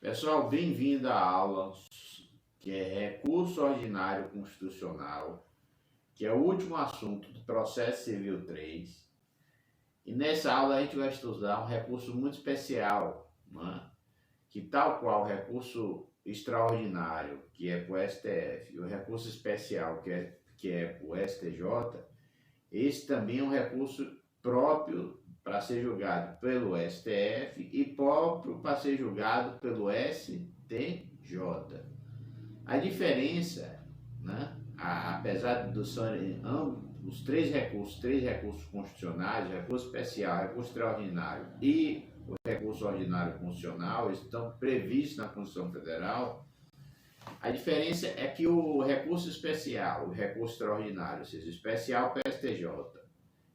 Pessoal, bem-vindo à aula que é Recurso Ordinário Constitucional, que é o último assunto do Processo Civil 3. E nessa aula a gente vai estudar um recurso muito especial, né? Que tal qual o recurso extraordinário, que é para o STF, e o recurso especial, que é para o STJ, esse também é um recurso próprio para ser julgado pelo STF e próprio para ser julgado pelo STJ. A diferença, né, apesar de serem os três recursos constitucionais, o recurso especial, o recurso extraordinário e o recurso ordinário constitucional, estão previstos na Constituição Federal. A diferença é que o recurso especial, o recurso extraordinário, ou seja, o especial para o STJ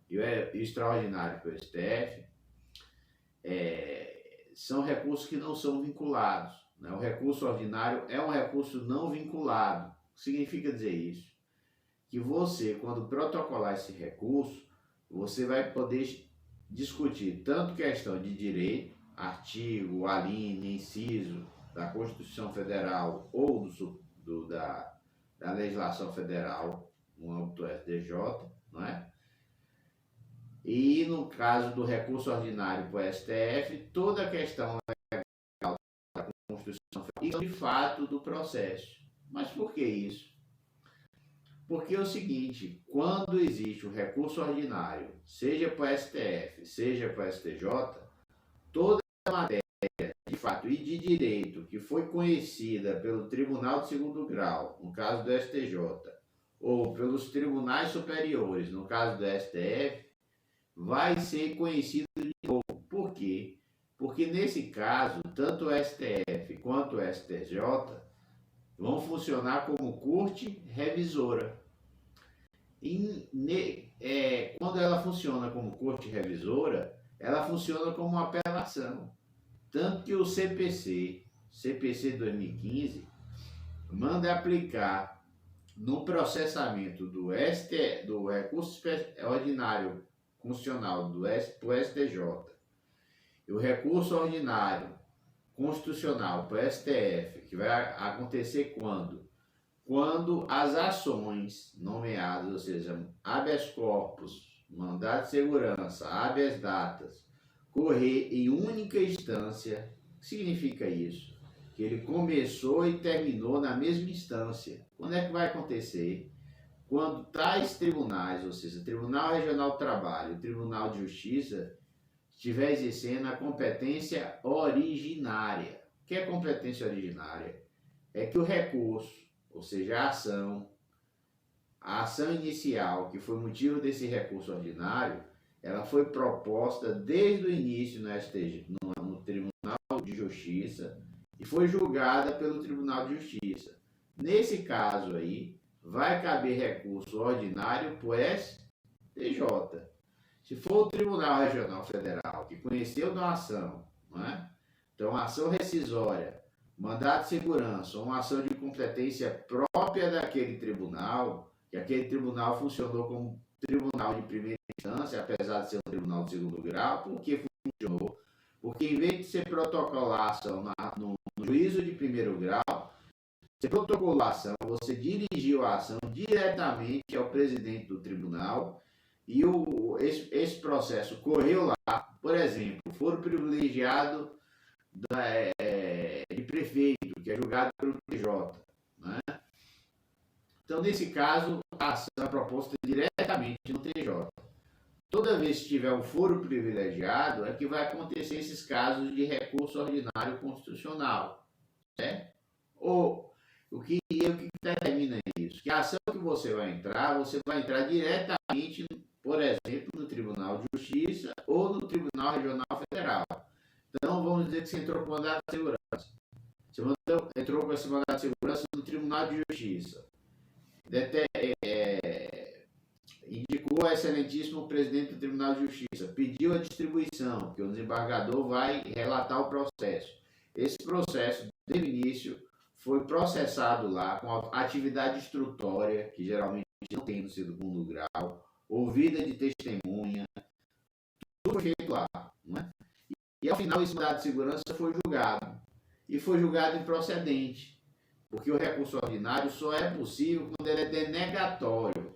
e o extraordinário para o STF, são recursos que não são vinculados, né? O recurso ordinário é um recurso não vinculado. O que significa dizer isso? Que você, quando protocolar esse recurso, você vai poder discutir tanto questão de direito, artigo, alínea, inciso da Constituição Federal ou da legislação federal no âmbito do STJ, não é? E no caso do recurso ordinário para o STF, toda a questão legal da Constituição Federal e de fato do processo. Mas por que isso? Porque é o seguinte, quando existe o recurso ordinário, seja para o STF, seja para o STJ, toda a matéria de fato e de direito que foi conhecida pelo Tribunal de Segundo Grau, no caso do STJ, ou pelos tribunais superiores, no caso do STF, vai ser conhecido de novo. Por quê? Porque nesse caso, tanto o STF quanto o STJ vão funcionar como corte revisora. E quando ela funciona como corte revisora, ela funciona como uma apelação. Tanto que o CPC 2015, manda aplicar no processamento do recurso ordinário constitucional do STJ e o recurso ordinário constitucional para o STF, que vai acontecer quando as ações nomeadas, ou seja, habeas corpus, mandado de segurança, habeas datas, correr em única instância. O que significa isso? Que ele começou e terminou na mesma instância. Quando é que vai acontecer? Quando tais tribunais, ou seja, o Tribunal Regional do Trabalho e o Tribunal de Justiça, estiver exercendo a competência originária. O que é competência originária? É que o recurso, ou seja, a ação inicial, que foi motivo desse recurso ordinário, ela foi proposta desde o início no Tribunal de Justiça e foi julgada pelo Tribunal de Justiça. Nesse caso aí, vai caber recurso ordinário para o STJ. Se for o Tribunal Regional Federal que conheceu da ação, não é? Então, ação rescisória, mandado de segurança, uma ação de competência própria daquele tribunal, que aquele tribunal funcionou como tribunal de primeira instância, apesar de ser um tribunal de segundo grau. Por que funcionou? Porque em vez de você protocolar a ação no juízo de primeiro grau, você protocolou a ação, você dirigiu a ação diretamente ao presidente do tribunal e esse processo correu lá. Por exemplo, foro privilegiado de prefeito, que é julgado pelo TJ, né? Então, nesse caso, a ação é proposta diretamente no TJ. Toda vez que tiver um foro privilegiado, é que vai acontecer esses casos de recurso ordinário constitucional, certo? O que determina isso? Que a ação que você vai entrar diretamente, por exemplo, no Tribunal de Justiça ou no Tribunal Regional Federal. Então, vamos dizer que você entrou com mandado de segurança. Você entrou com esse mandado de segurança no Tribunal de Justiça. Indicou a excelentíssimo presidente do Tribunal de Justiça, pediu a distribuição, porque o desembargador vai relatar o processo. Esse processo, desde o início, foi processado lá com atividade instrutória, que geralmente não tem no segundo grau, ouvida de testemunha, tudo foi feito lá, não é? E ao final esse mandado de segurança foi julgado. e foi julgado improcedente, porque o recurso ordinário só é possível quando ele é denegatório.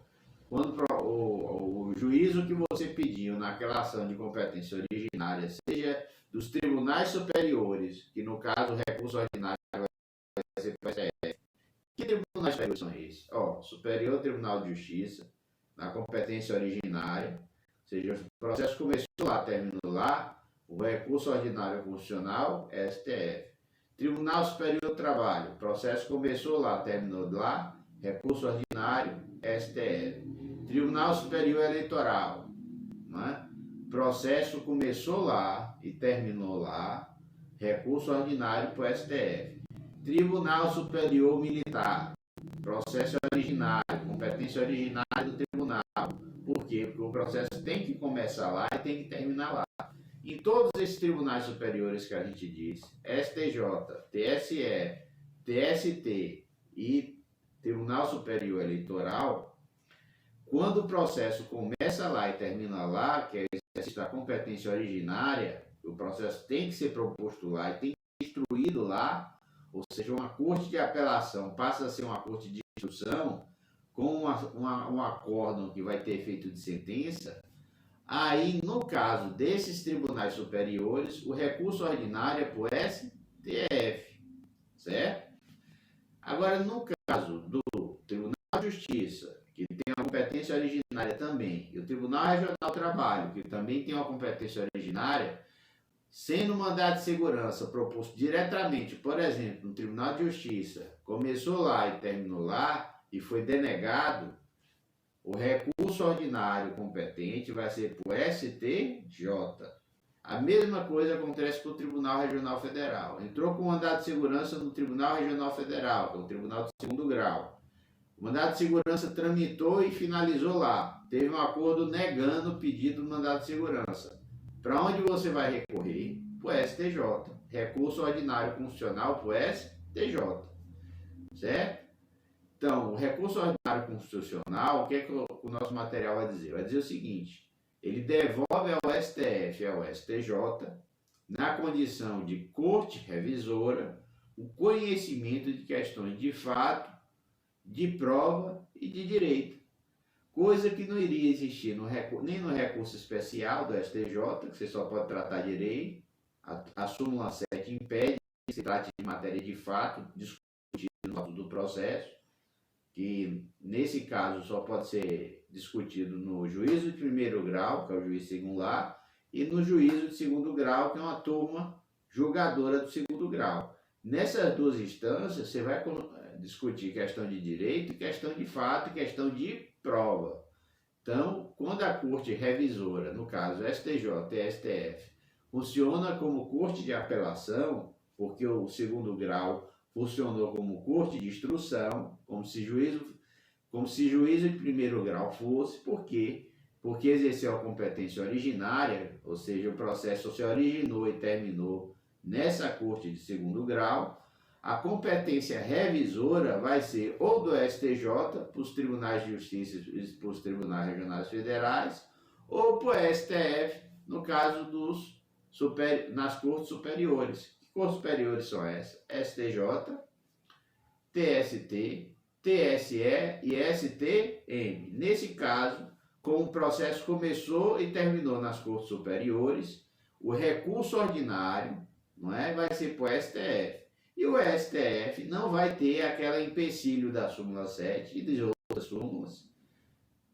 Quando o juízo que você pediu naquela ação de competência originária, seja dos tribunais superiores, que no caso o recurso ordinário vai ser para o STF. Que tribunais superiores são esses? Superior Tribunal de Justiça, na competência originária, ou seja, o processo começou lá, terminou lá, o recurso ordinário constitucional, STF. Tribunal Superior do Trabalho, o processo começou lá, terminou lá, recurso ordinário, STF. Tribunal Superior Eleitoral, né? Processo começou lá e terminou lá, recurso ordinário para o STF. Tribunal Superior Militar, processo originário, competência originária do tribunal. Por quê? Porque o processo tem que começar lá e tem que terminar lá. Em todos esses tribunais superiores que a gente disse, STJ, TSE, TST e Tribunal Superior Eleitoral, quando o processo começa lá e termina lá, que é o exercício da competência originária, o processo tem que ser proposto lá e tem que ser instruído lá, ou seja, uma corte de apelação passa a ser uma corte de instrução com um acórdão que vai ter efeito de sentença. Aí, no caso desses tribunais superiores, o recurso ordinário é para o STF, certo? Agora, no caso do Tribunal de Justiça, que tem uma competência originária também, e o Tribunal Regional do Trabalho, que também tem uma competência originária, sendo mandado de segurança proposto diretamente, por exemplo, no Tribunal de Justiça, começou lá e terminou lá, e foi denegado, o recurso ordinário competente vai ser para o STJ. A mesma coisa acontece com o Tribunal Regional Federal. Entrou com mandado de segurança no Tribunal Regional Federal, que é o Tribunal de Segundo Grau. O mandado de segurança tramitou e finalizou lá. Teve um acordo negando o pedido do mandado de segurança. Para onde você vai recorrer? Para o STJ. Recurso ordinário constitucional para o STJ. Certo? Então, o recurso ordinário constitucional, o que é que o nosso material vai dizer? Vai dizer o seguinte: ele devolve ao STF e ao STJ, na condição de corte revisora, o conhecimento de questões de fato, de prova e de direito. Coisa que não iria existir nem no recurso especial do STJ, que você só pode tratar direito. A súmula 7 impede que se trate de matéria de fato, discutida no âmbito do processo, que nesse caso só pode ser discutido no juízo de primeiro grau, que é o juiz singular, e no juízo de segundo grau, que é uma turma julgadora do segundo grau. Nessas duas instâncias, você vai discutir questão de direito, questão de fato e questão de prova. Então, quando a corte revisora, no caso STJ e STF, funciona como corte de apelação, porque o segundo grau funcionou como corte de instrução, como se juízo de primeiro grau fosse, por quê? Porque exerceu a competência originária, ou seja, o processo se originou e terminou nessa corte de segundo grau. A competência revisora vai ser ou do STJ, para os tribunais de justiça e para os tribunais regionais federais, ou para o STF, no caso nas cortes superiores. Que cortes superiores são essas? STJ, TST, TSE e STM. Nesse caso, como o processo começou e terminou nas cortes superiores, o recurso ordinário, não é, vai ser para o STF. E o STF não vai ter aquele empecilho da súmula 7 e de outras súmulas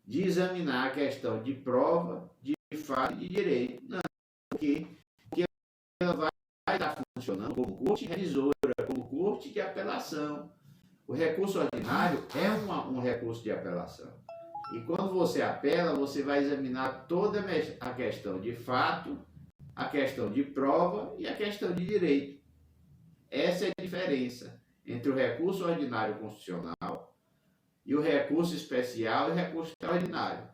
de examinar a questão de prova, de fato e de direito. Não, porque ela vai estar funcionando como corte revisora, como corte de apelação. O recurso ordinário é um recurso de apelação. E quando você apela, você vai examinar toda a questão de fato, a questão de prova e a questão de direito. Essa é a diferença entre o recurso ordinário constitucional e o recurso especial e o recurso extraordinário.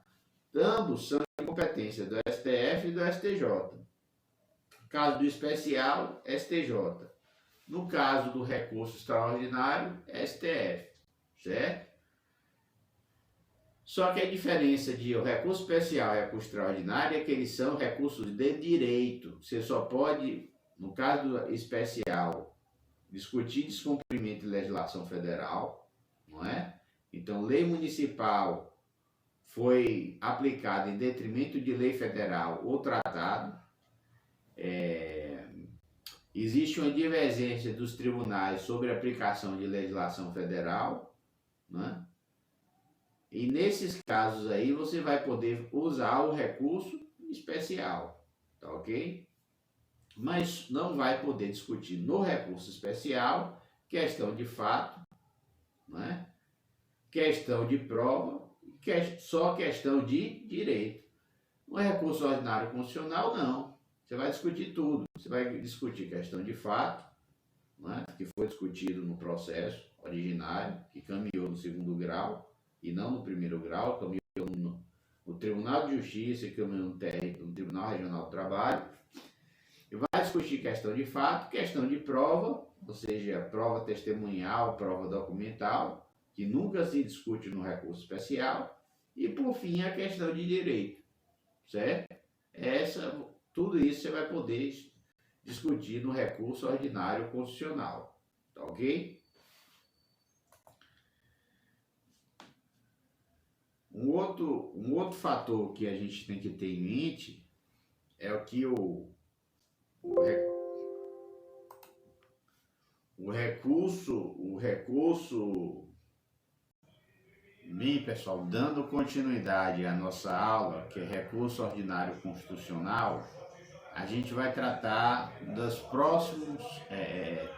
Ambos são de competência do STF e do STJ. No caso do especial, STJ. No caso do recurso extraordinário, STF. Certo? Só que a diferença de o recurso especial e o recurso extraordinário é que eles são recursos de direito. Você só pode, no caso do especial, discutir descumprimento de legislação federal, não é? Então, lei municipal foi aplicada em detrimento de lei federal ou tratado. Existe uma divergência dos tribunais sobre a aplicação de legislação federal, né? E nesses casos aí você vai poder usar o recurso especial, tá ok? Mas não vai poder discutir no recurso especial questão de fato, né? Questão de prova, só questão de direito. No recurso ordinário constitucional, não. Você vai discutir tudo. Você vai discutir questão de fato, né, que foi discutido no processo originário, que caminhou no segundo grau e não no primeiro grau, caminhou no Tribunal de Justiça, caminhou no Tribunal Regional do Trabalho. E vai discutir questão de fato, questão de prova, ou seja, prova testemunhal, prova documental, que nunca se discute no recurso especial. E, por fim, a questão de direito, certo? Tudo isso você vai poder discutir no recurso ordinário constitucional, tá ok? Um outro fator que a gente tem que ter em mente é o que o recurso. Bem, pessoal, dando continuidade à nossa aula, que é recurso ordinário constitucional, a gente vai tratar dos próximos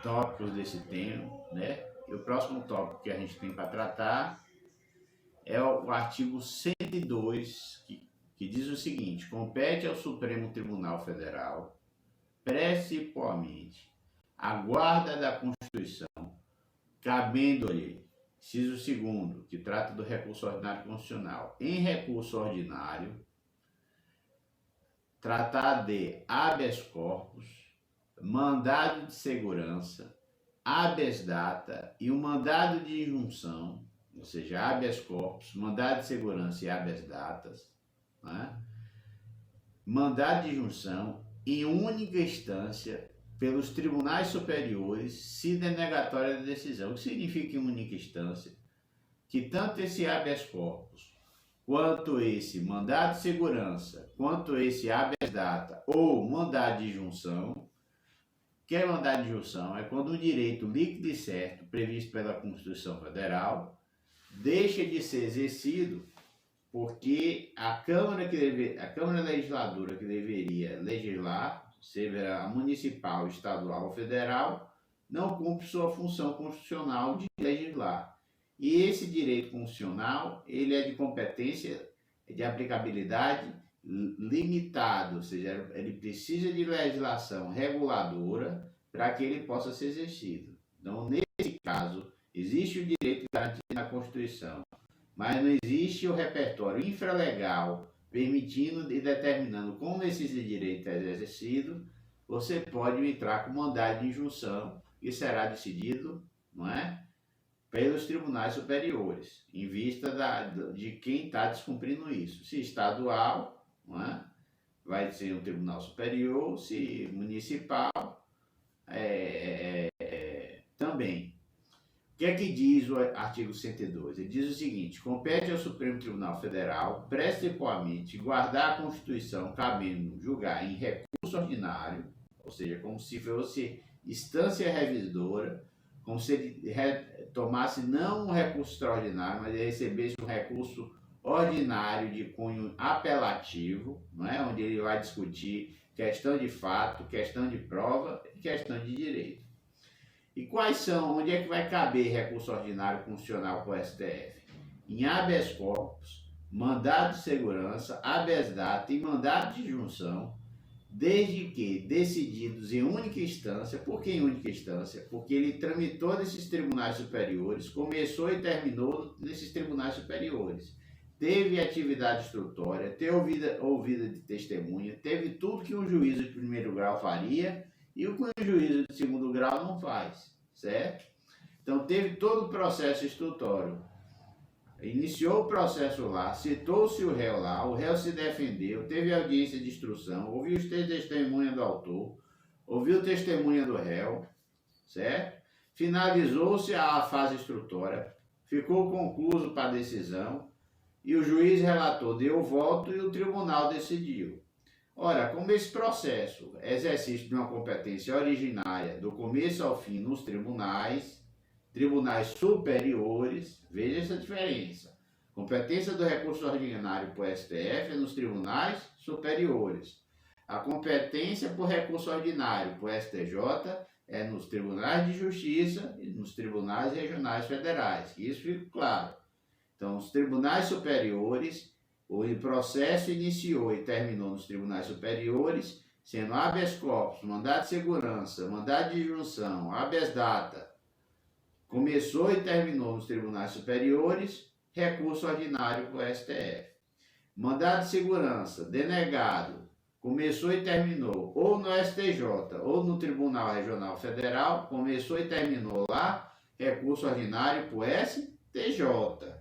tópicos desse tema, né? E o próximo tópico que a gente tem para tratar é o artigo 102, que diz o seguinte: compete ao Supremo Tribunal Federal, principalmente, a guarda da Constituição, cabendo-lhe, inciso 2º, que trata do recurso ordinário constitucional, em recurso ordinário, tratar de habeas corpus, mandado de segurança, habeas data e o mandado de injunção, ou seja, habeas corpus, mandado de segurança e habeas datas, né? Mandado de injunção em única instância pelos tribunais superiores, se denegatória da decisão. O que significa em única instância? Que tanto esse habeas corpus, quanto esse mandado de segurança, quanto esse habeas data ou mandado de injunção. O que é mandado de injunção? É quando um direito líquido e certo, previsto pela Constituição Federal, deixa de ser exercido porque a Câmara Legisladora que deveria legislar, seja a municipal, estadual ou federal, não cumpre sua função constitucional de legislar. E esse direito constitucional, ele é de competência, de aplicabilidade limitado, ou seja, ele precisa de legislação reguladora para que ele possa ser exercido. Então, nesse caso, existe o direito garantido na Constituição, mas não existe o repertório infralegal permitindo e determinando como esse direito é exercido. Você pode entrar com mandado de injunção e será decidido, não é, pelos tribunais superiores, em vista de quem está descumprindo isso. Se estadual, não é, vai ser um tribunal superior, se municipal, também. O que é que diz o artigo 102? Ele diz o seguinte: compete ao Supremo Tribunal Federal, principalmente, guardar a Constituição, cabendo julgar em recurso ordinário, ou seja, como se fosse instância revisora, como se ele tomasse não um recurso extraordinário, mas ele recebesse um recurso ordinário de cunho apelativo, não é? Onde ele vai discutir questão de fato, questão de prova e questão de direito. E quais são, onde é que vai caber recurso ordinário constitucional com o STF? Em habeas corpus, mandado de segurança, habeas data e mandado de injunção, desde que decididos em única instância. Por que em única instância? Porque ele tramitou nesses tribunais superiores, começou e terminou nesses tribunais superiores. Teve atividade instrutória, teve ouvida de testemunha, teve tudo que um juízo de primeiro grau faria e o que um juízo de segundo grau não faz, certo? Então teve todo o processo instrutório. Iniciou o processo lá, citou-se o réu se defendeu, teve audiência de instrução, ouviu os testemunhas do autor, ouviu testemunha do réu, certo? finalizou-se a fase instrutória, ficou concluso para a decisão e o juiz relator deu o voto e o tribunal decidiu. Ora, como esse processo é exercício de uma competência originária do começo ao fim nos tribunais superiores, veja essa diferença. Competência do recurso ordinário para o STF é nos tribunais superiores. A competência por recurso ordinário para o STJ é nos tribunais de justiça e nos tribunais regionais federais. Que isso fica claro. Então, os tribunais superiores, o processo iniciou e terminou nos tribunais superiores, sendo habeas corpus, mandado de segurança, mandado de injunção, habeas data, começou e terminou nos tribunais superiores, recurso ordinário para o STF. Mandado de segurança, denegado, começou e terminou ou no STJ ou no Tribunal Regional Federal, começou e terminou lá, recurso ordinário para o STJ,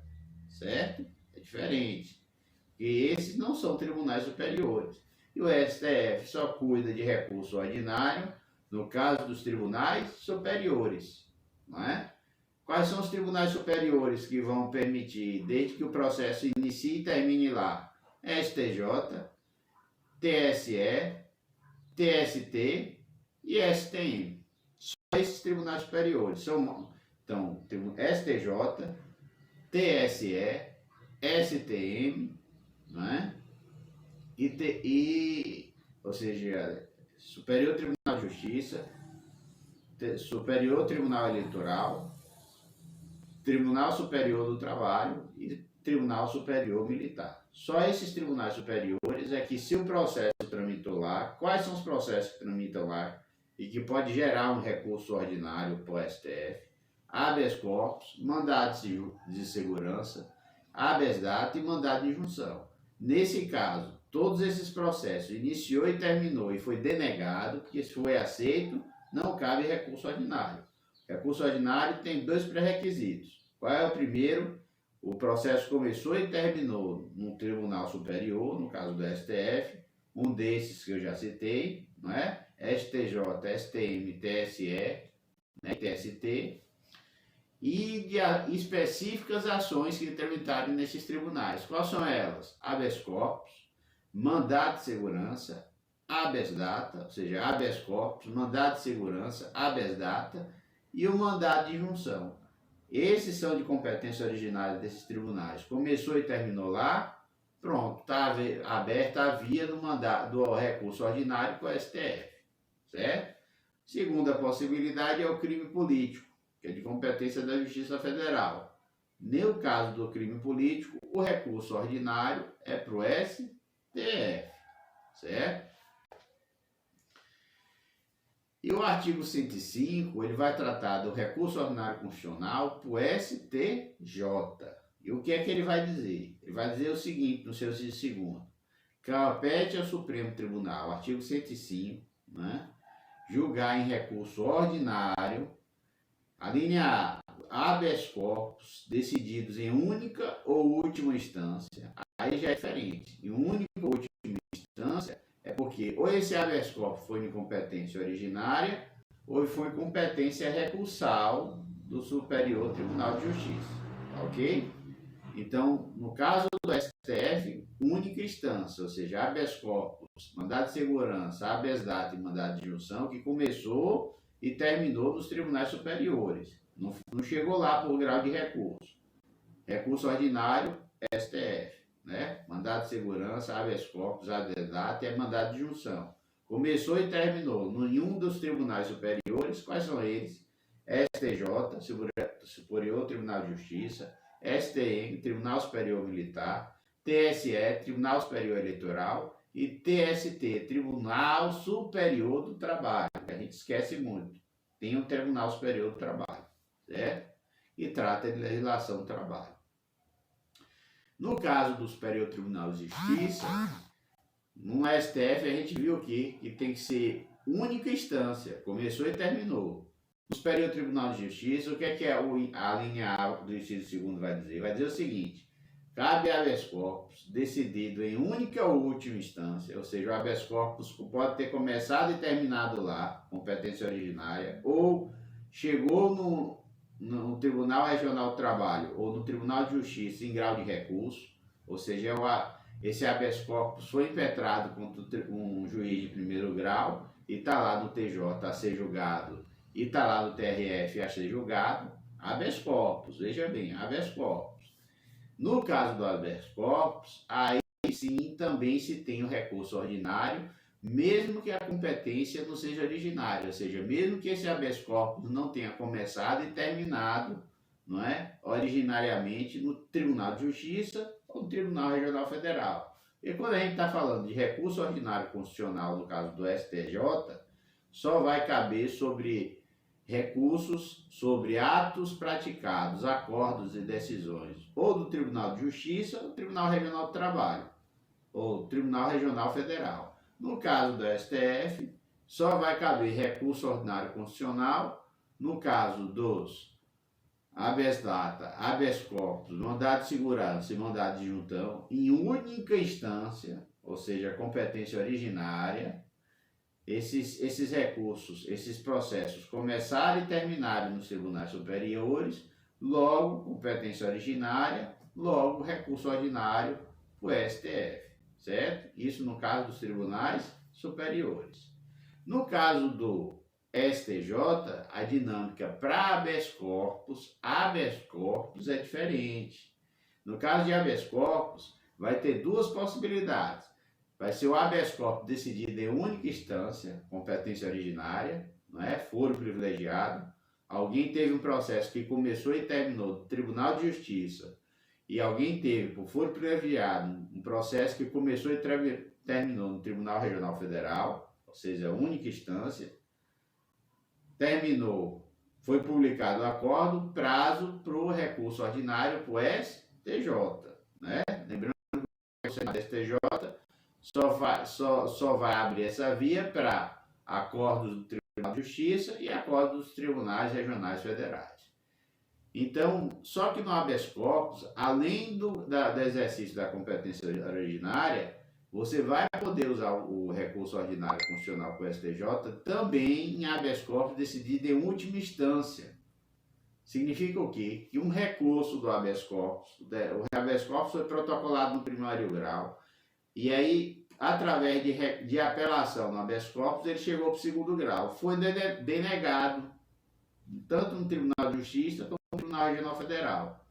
certo? É diferente. E esses não são tribunais superiores. E o STF só cuida de recurso ordinário no caso dos tribunais superiores, não é? Quais são os tribunais superiores que vão permitir, desde que o processo inicie e termine lá? STJ, TSE, TST e STM. Só esses tribunais superiores. Então, STJ, TSE, STM, né? Ou seja, Superior Tribunal de Justiça, Superior Tribunal Eleitoral, Tribunal Superior do Trabalho e Tribunal Superior Militar. Só esses tribunais superiores é que, se o processo tramitou lá, quais são os processos que tramitam lá e que pode gerar um recurso ordinário para o STF, habeas corpus, mandados de segurança, habeas data e mandado de injunção. Nesse caso, todos esses processos iniciou e terminou e foi denegado, que se foi aceito, não cabe recurso ordinário. Recurso ordinário tem 2 pré-requisitos. Qual é o primeiro? O processo começou e terminou no Tribunal Superior, no caso do STF, um desses que eu já citei, não é? STJ, STM, TSE, né, TST, e de específicas ações que tramitaram nesses tribunais. Quais são elas? Habeas corpus, mandado de segurança, habeas data, ou seja, habeas corpus, mandado de segurança, habeas data e o mandado de injunção. Esses são de competência originária desses tribunais. Começou e terminou lá, pronto, está aberta a via do recurso ordinário para o STF, certo? Segunda possibilidade é o crime político, que é de competência da Justiça Federal. No caso do crime político, o recurso ordinário é para o STF, certo? E o artigo 105, ele vai tratar do recurso ordinário constitucional para o STJ. E o que é que ele vai dizer? Ele vai dizer o seguinte, no seu inciso segundo: compete ao Supremo Tribunal, artigo 105, né, julgar em recurso ordinário, a linha A, habeas corpus, decididos em única ou última instância. Aí já é diferente. Em única ou última instância, é porque ou esse habeas corpus foi de competência originária ou foi competência recursal do Superior Tribunal de Justiça, ok? Então, no caso do STF, única instância, ou seja, habeas corpus, mandado de segurança, habeas data e mandado de injunção, que começou e terminou nos tribunais superiores. Não chegou lá por grau de recurso. Recurso ordinário, STF. Né? Mandado de segurança, habeas corpus, habeas data e mandado de injunção. Começou e terminou em um dos tribunais superiores. Quais são eles? STJ, Superior Tribunal de Justiça, STM, Tribunal Superior Militar, TSE, Tribunal Superior Eleitoral e TST, Tribunal Superior do Trabalho, que a gente esquece muito. Tem um Tribunal Superior do Trabalho, certo? E trata de legislação do trabalho. No caso do Superior Tribunal de Justiça, no STF a gente viu aqui que tem que ser única instância, começou e terminou. No Superior Tribunal de Justiça, o que é a linha A do inciso segundo vai dizer? Vai dizer o seguinte: cabe habeas corpus decidido em única ou última instância, ou seja, o habeas corpus pode ter começado e terminado lá, competência originária, ou chegou no Tribunal Regional do Trabalho ou no Tribunal de Justiça em grau de recurso, ou seja, esse habeas corpus foi impetrado contra um juiz de primeiro grau e está lá no TJ a ser julgado e está lá no TRF a ser julgado, habeas corpus, veja bem, habeas corpus. No caso do habeas corpus, aí sim também se tem o recurso ordinário, mesmo que a competência não seja originária, ou seja, mesmo que esse habeas corpus não tenha começado e terminado, não é, originariamente no Tribunal de Justiça ou no Tribunal Regional Federal. E quando a gente está falando de recurso ordinário constitucional, no caso do STJ, só vai caber sobre recursos sobre atos praticados, acordos e decisões, ou do Tribunal de Justiça ou do Tribunal Regional do Trabalho, ou Tribunal Regional Federal. No caso do STF, só vai caber recurso ordinário constitucional no caso dos habeas data, habeas corpus, mandado de segurança e mandado de juntão, em única instância, ou seja, competência originária. Esses recursos, esses processos começarem e terminarem nos tribunais superiores, logo competência originária, logo recurso ordinário para o STF, certo? Isso no caso dos tribunais superiores. No caso do STJ, a dinâmica para habeas corpus é diferente. No caso de habeas corpus, vai ter duas possibilidades. Vai ser o habeas corpus decidido em única instância, competência originária, não é? Foro privilegiado. Alguém teve um processo que começou e terminou no Tribunal de Justiça, e alguém teve, por foro privilegiado, um processo que começou e terminou no Tribunal Regional Federal, ou seja, única instância. Terminou, foi publicado o acordo, prazo para o recurso ordinário para o STJ. Né? Lembrando que o STJ só vai abrir essa via para acordos do Tribunal de Justiça e acordos dos tribunais regionais federais. Então, só que no habeas corpus, além do exercício da competência originária, você vai poder usar o recurso ordinário constitucional com o STJ também em habeas corpus decidido em última instância. Significa o quê? Que um recurso do habeas corpus, o habeas corpus foi protocolado no primeiro grau, e aí, através de apelação no habeas corpus, ele chegou para o segundo grau. Foi denegado, tanto no Tribunal de Justiça como no Tribunal Regional Federal.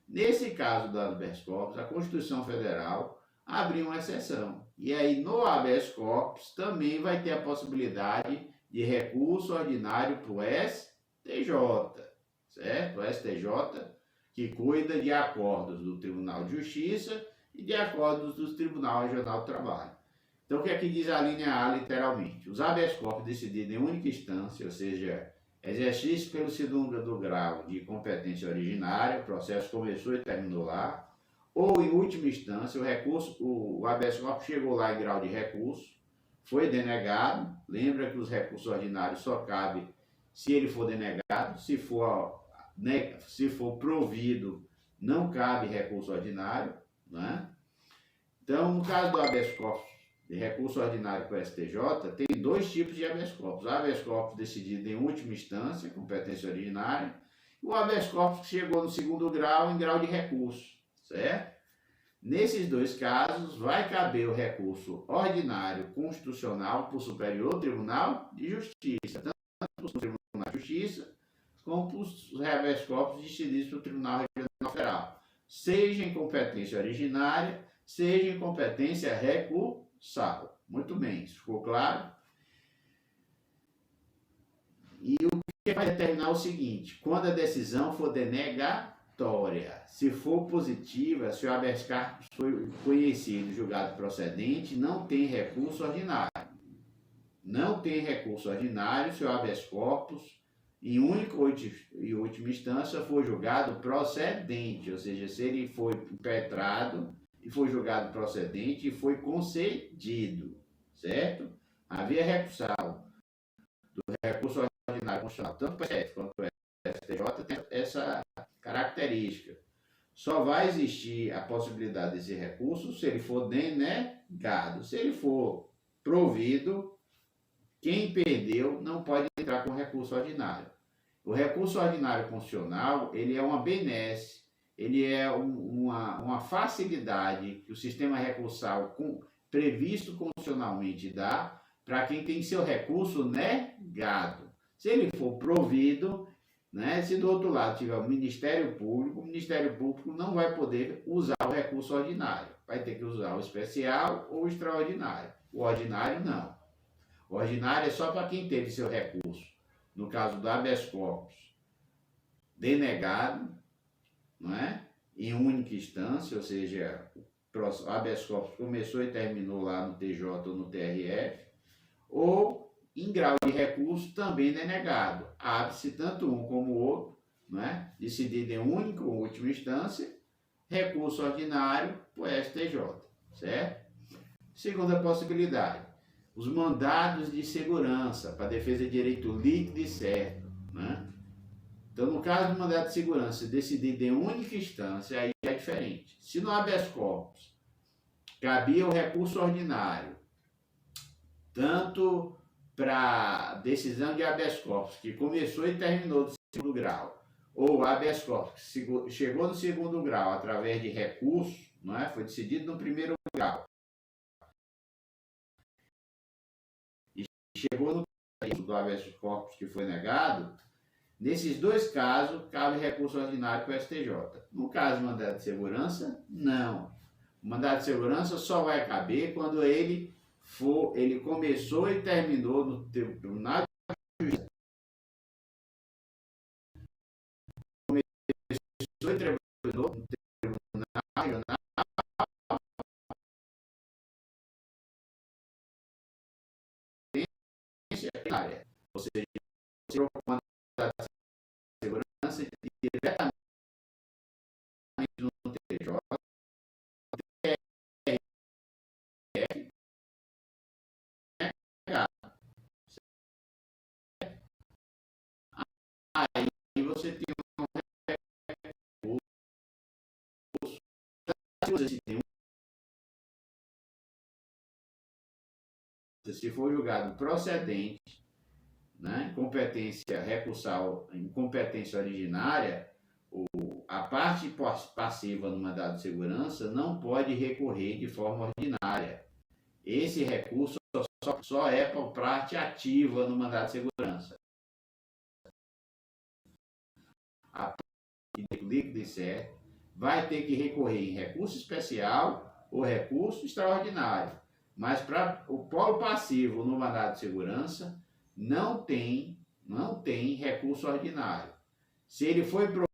Nesse caso do habeas corpus, a Constituição Federal abriu uma exceção. E aí, no habeas corpus, também vai ter a possibilidade de recurso ordinário para o STJ, certo? O STJ, que cuida de acordos do Tribunal de Justiça e de acordos do Tribunal Regional do Trabalho. Então, o que é que diz a linha A, literalmente? Os habeas corpus decididos em única instância, ou seja, exercício pelo segundo grau de competência originária, o processo começou e terminou lá, ou em última instância, o habeas corpus chegou lá em grau de recurso, foi denegado. Lembra que os recursos ordinários só cabem se ele for denegado, se for provido, não cabe recurso ordinário. Né? Então, no caso do habeas corpus de recurso ordinário para o STJ, tem dois tipos de habeas corpus. O habeas corpus decidido em última instância, competência originária, e o habeas corpus que chegou no segundo grau em grau de recurso, certo? Nesses dois casos, vai caber o recurso ordinário constitucional para o Superior Tribunal de Justiça, tanto para o Tribunal de Justiça, como para os habeas corpus decididos para o Tribunal Regional Federal, seja em competência originária, seja em competência recursal. Muito bem, isso ficou claro? E o que vai determinar o seguinte: quando a decisão for denegatória, se for positiva, se o habeas corpus foi conhecido, julgado procedente, não tem recurso ordinário. Não tem recurso ordinário se o habeas corpus em única e última instância for julgado procedente, ou seja, se ele foi impetrado e foi julgado procedente e foi concedido, certo? A via recursal do recurso ordinário constitucional, tanto para o STF quanto para o STJ, tem essa característica. Só vai existir a possibilidade desse recurso se ele for denegado. Se ele for provido, quem perdeu não pode entrar com recurso ordinário. O recurso ordinário constitucional, ele é uma benesse, ele é uma facilidade que o sistema recursal previsto constitucionalmente dá para quem tem seu recurso negado. Se ele for provido, né, se do outro lado tiver o Ministério Público não vai poder usar o recurso ordinário. Vai ter que usar o especial ou o extraordinário. O ordinário, não. O ordinário é só para quem teve seu recurso, no caso do habeas corpus, denegado, não é? Em única instância, ou seja, o habeas corpus começou e terminou lá no TJ ou no TRF, ou em grau de recurso também denegado. Abre-se tanto um como o outro, não é? Decidido em única ou última instância, recurso ordinário para o STJ, certo? Segunda possibilidade, os mandados de segurança para defesa de direito líquido e certo, né? Então, no caso do mandado de segurança decidido em única instância, aí é diferente. Se no habeas corpus cabia o recurso ordinário, tanto para decisão de habeas corpus que começou e terminou do segundo grau, ou habeas corpus que chegou no segundo grau através de recurso, não é? Foi decidido no primeiro grau, e chegou no do habeas corpus que foi negado, nesses dois casos, cabe recurso ordinário para o STJ. No caso do mandado de segurança, não. O mandado de segurança só vai caber quando ele começou e terminou no Tribunal de Justiça. Começou e terminou no Tribunal Regional. Ou seja, você o mandado de segurança diretamente no TJ, aí você tem um recurso, se for julgado procedente, né, competência recursal, incompetência originária, a parte passiva no mandado de segurança não pode recorrer de forma ordinária. Esse recurso só é para a parte ativa no mandado de segurança. A parte líquida e certa vai ter que recorrer em recurso especial ou recurso extraordinário. Mas para o polo passivo no mandado de segurança, não tem recurso ordinário. Se ele foi provido,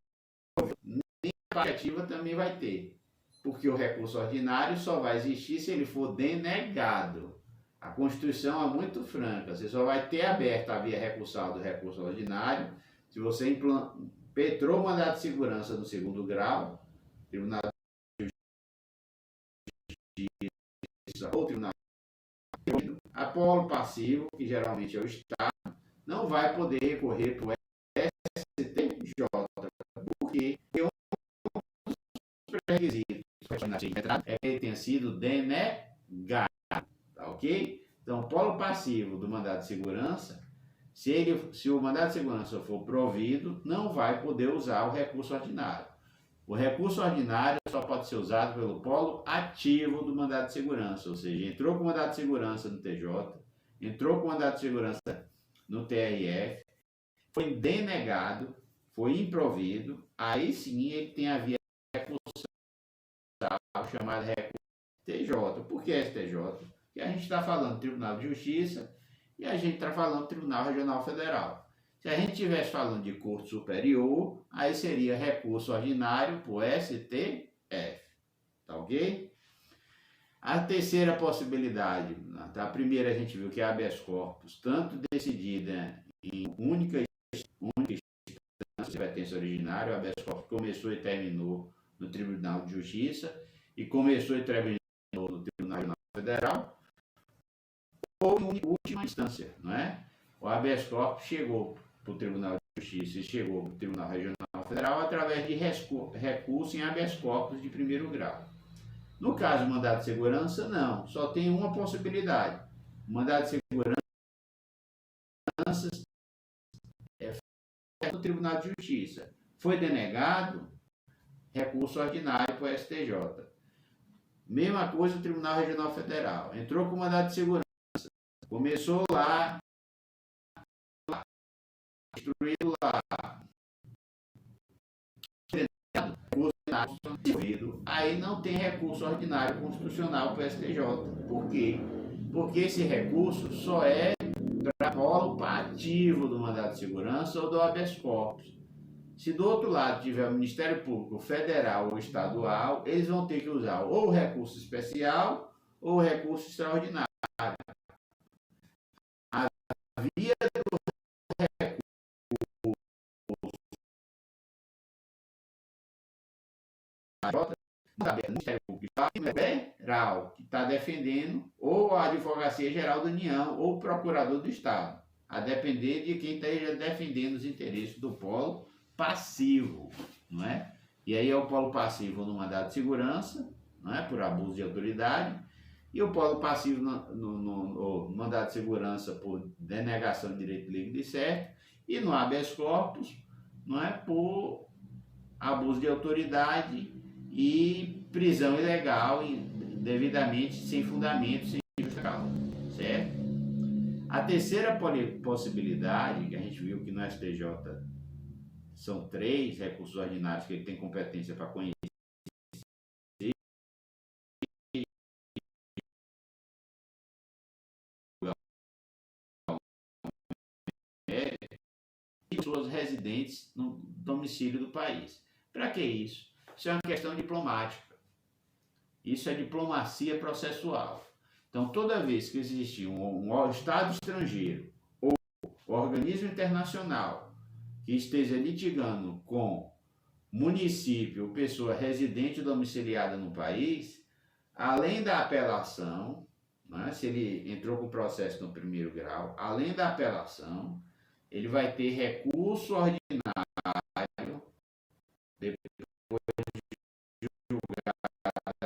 nem a parte ativa também vai ter. Porque o recurso ordinário só vai existir se ele for denegado. A Constituição é muito franca. Você só vai ter aberta a via recursal do recurso ordinário se você impetrou o mandado de segurança no segundo grau, Tribunal de Justiça ou Tribunal a polo passivo, que geralmente é o Estado, não vai poder recorrer para o STJ, porque um dos pré-requisitos é que ele tenha sido denegado, tá ok? Então, o polo passivo do mandado de segurança, se o mandado de segurança for provido, não vai poder usar o recurso ordinário. O recurso ordinário só pode ser usado pelo polo ativo do mandado de segurança, ou seja, entrou com o mandado de segurança no TJ, entrou com o mandado de segurança no TRF, foi denegado, foi improvido, aí sim ele tem a via recursal chamada recurso TJ. Por que STJ? Porque a gente está falando do Tribunal de Justiça e a gente está falando do Tribunal Regional Federal. Se a gente estivesse falando de Corte Superior, aí seria recurso ordinário para o STF, tá ok? A terceira possibilidade, a primeira a gente viu que é habeas corpus, tanto decidida em única instância de competência originária, o habeas corpus começou e terminou no Tribunal de Justiça e começou e terminou no Tribunal Regional Federal, ou em última instância, não é? O habeas corpus chegou para o Tribunal de Justiça e chegou para o Tribunal Regional Federal através de recurso em habeas corpus de primeiro grau. No caso do mandado de segurança, não. Só tem uma possibilidade. O mandado de segurança é feito no Tribunal de Justiça. Foi denegado, recurso ordinário para o STJ. Mesma coisa o Tribunal Regional Federal. Entrou com mandado de segurança. Começou lá, instruído lá. Aí não tem recurso ordinário constitucional para o STJ. Por quê? Porque esse recurso só é para polo ativo do mandado de segurança ou do habeas corpus. Se do outro lado tiver o Ministério Público Federal ou Estadual, eles vão ter que usar ou o recurso especial ou o recurso extraordinário. A via do Ministério Público Federal, que está defendendo, ou a Advocacia Geral da União, ou o Procurador do Estado, a depender de quem esteja defendendo os interesses do polo passivo, não é? E aí é o polo passivo no mandado de segurança, não é? Por abuso de autoridade, e o polo passivo no mandado de segurança por denegação de direito líquido e certo, e no habeas corpus, não é? Por abuso de autoridade e prisão ilegal, devidamente sem fundamento, sem justa causa, certo? A terceira possibilidade, que a gente viu que no STJ são 3 recursos ordinários que ele tem competência para conhecer, pessoas residentes no domicílio do país. Para que isso? Isso é uma questão diplomática. Isso é diplomacia processual. Então, toda vez que existir um Estado estrangeiro ou organismo internacional que esteja litigando com município ou pessoa residente domiciliada no país, além da apelação, né, se ele entrou com processo no primeiro grau, além da apelação, ele vai ter recurso ordinário depois de julgar a apelação.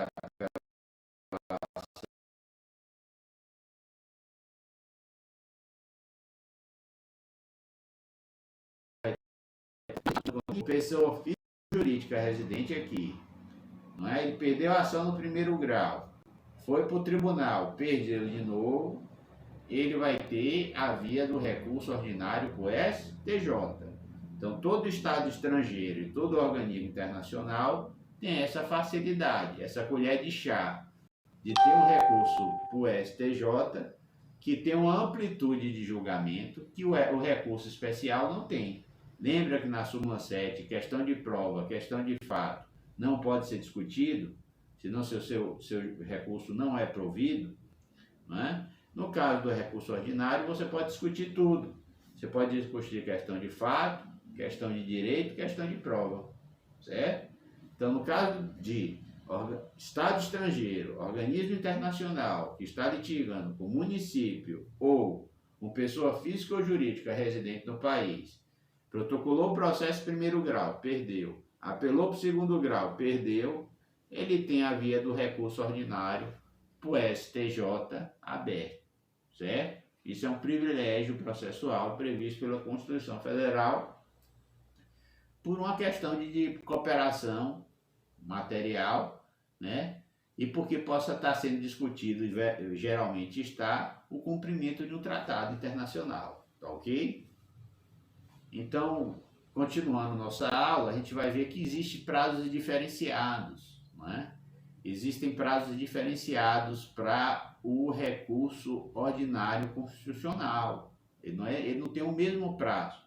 Pessoa física jurídica residente aqui, não é? Ele perdeu a ação no primeiro grau, foi para o tribunal, perdeu de novo, ele vai ter a via do recurso ordinário para o STJ. Então, todo Estado estrangeiro e todo organismo internacional tem essa facilidade, essa colher de chá, de ter um recurso para o STJ que tem uma amplitude de julgamento que o recurso especial não tem. Lembra que na súmula 7, questão de prova, questão de fato, não pode ser discutido, senão seu recurso não é provido, não é? No caso do recurso ordinário, você pode discutir tudo. Você pode discutir questão de fato, questão de direito, questão de prova, certo? Então, no caso de Estado estrangeiro, organismo internacional que está litigando com município ou com pessoa física ou jurídica residente no país, protocolou o processo primeiro grau, perdeu, apelou para o segundo grau, perdeu, ele tem a via do recurso ordinário para o STJ aberto, certo? Isso é um privilégio processual previsto pela Constituição Federal por uma questão de cooperação material, né? E porque possa estar sendo discutido, geralmente está, o cumprimento de um tratado internacional, tá ok? Então, continuando nossa aula, a gente vai ver que existem prazos diferenciados, não é? Existem prazos diferenciados para o recurso ordinário constitucional. Ele não tem o mesmo prazo.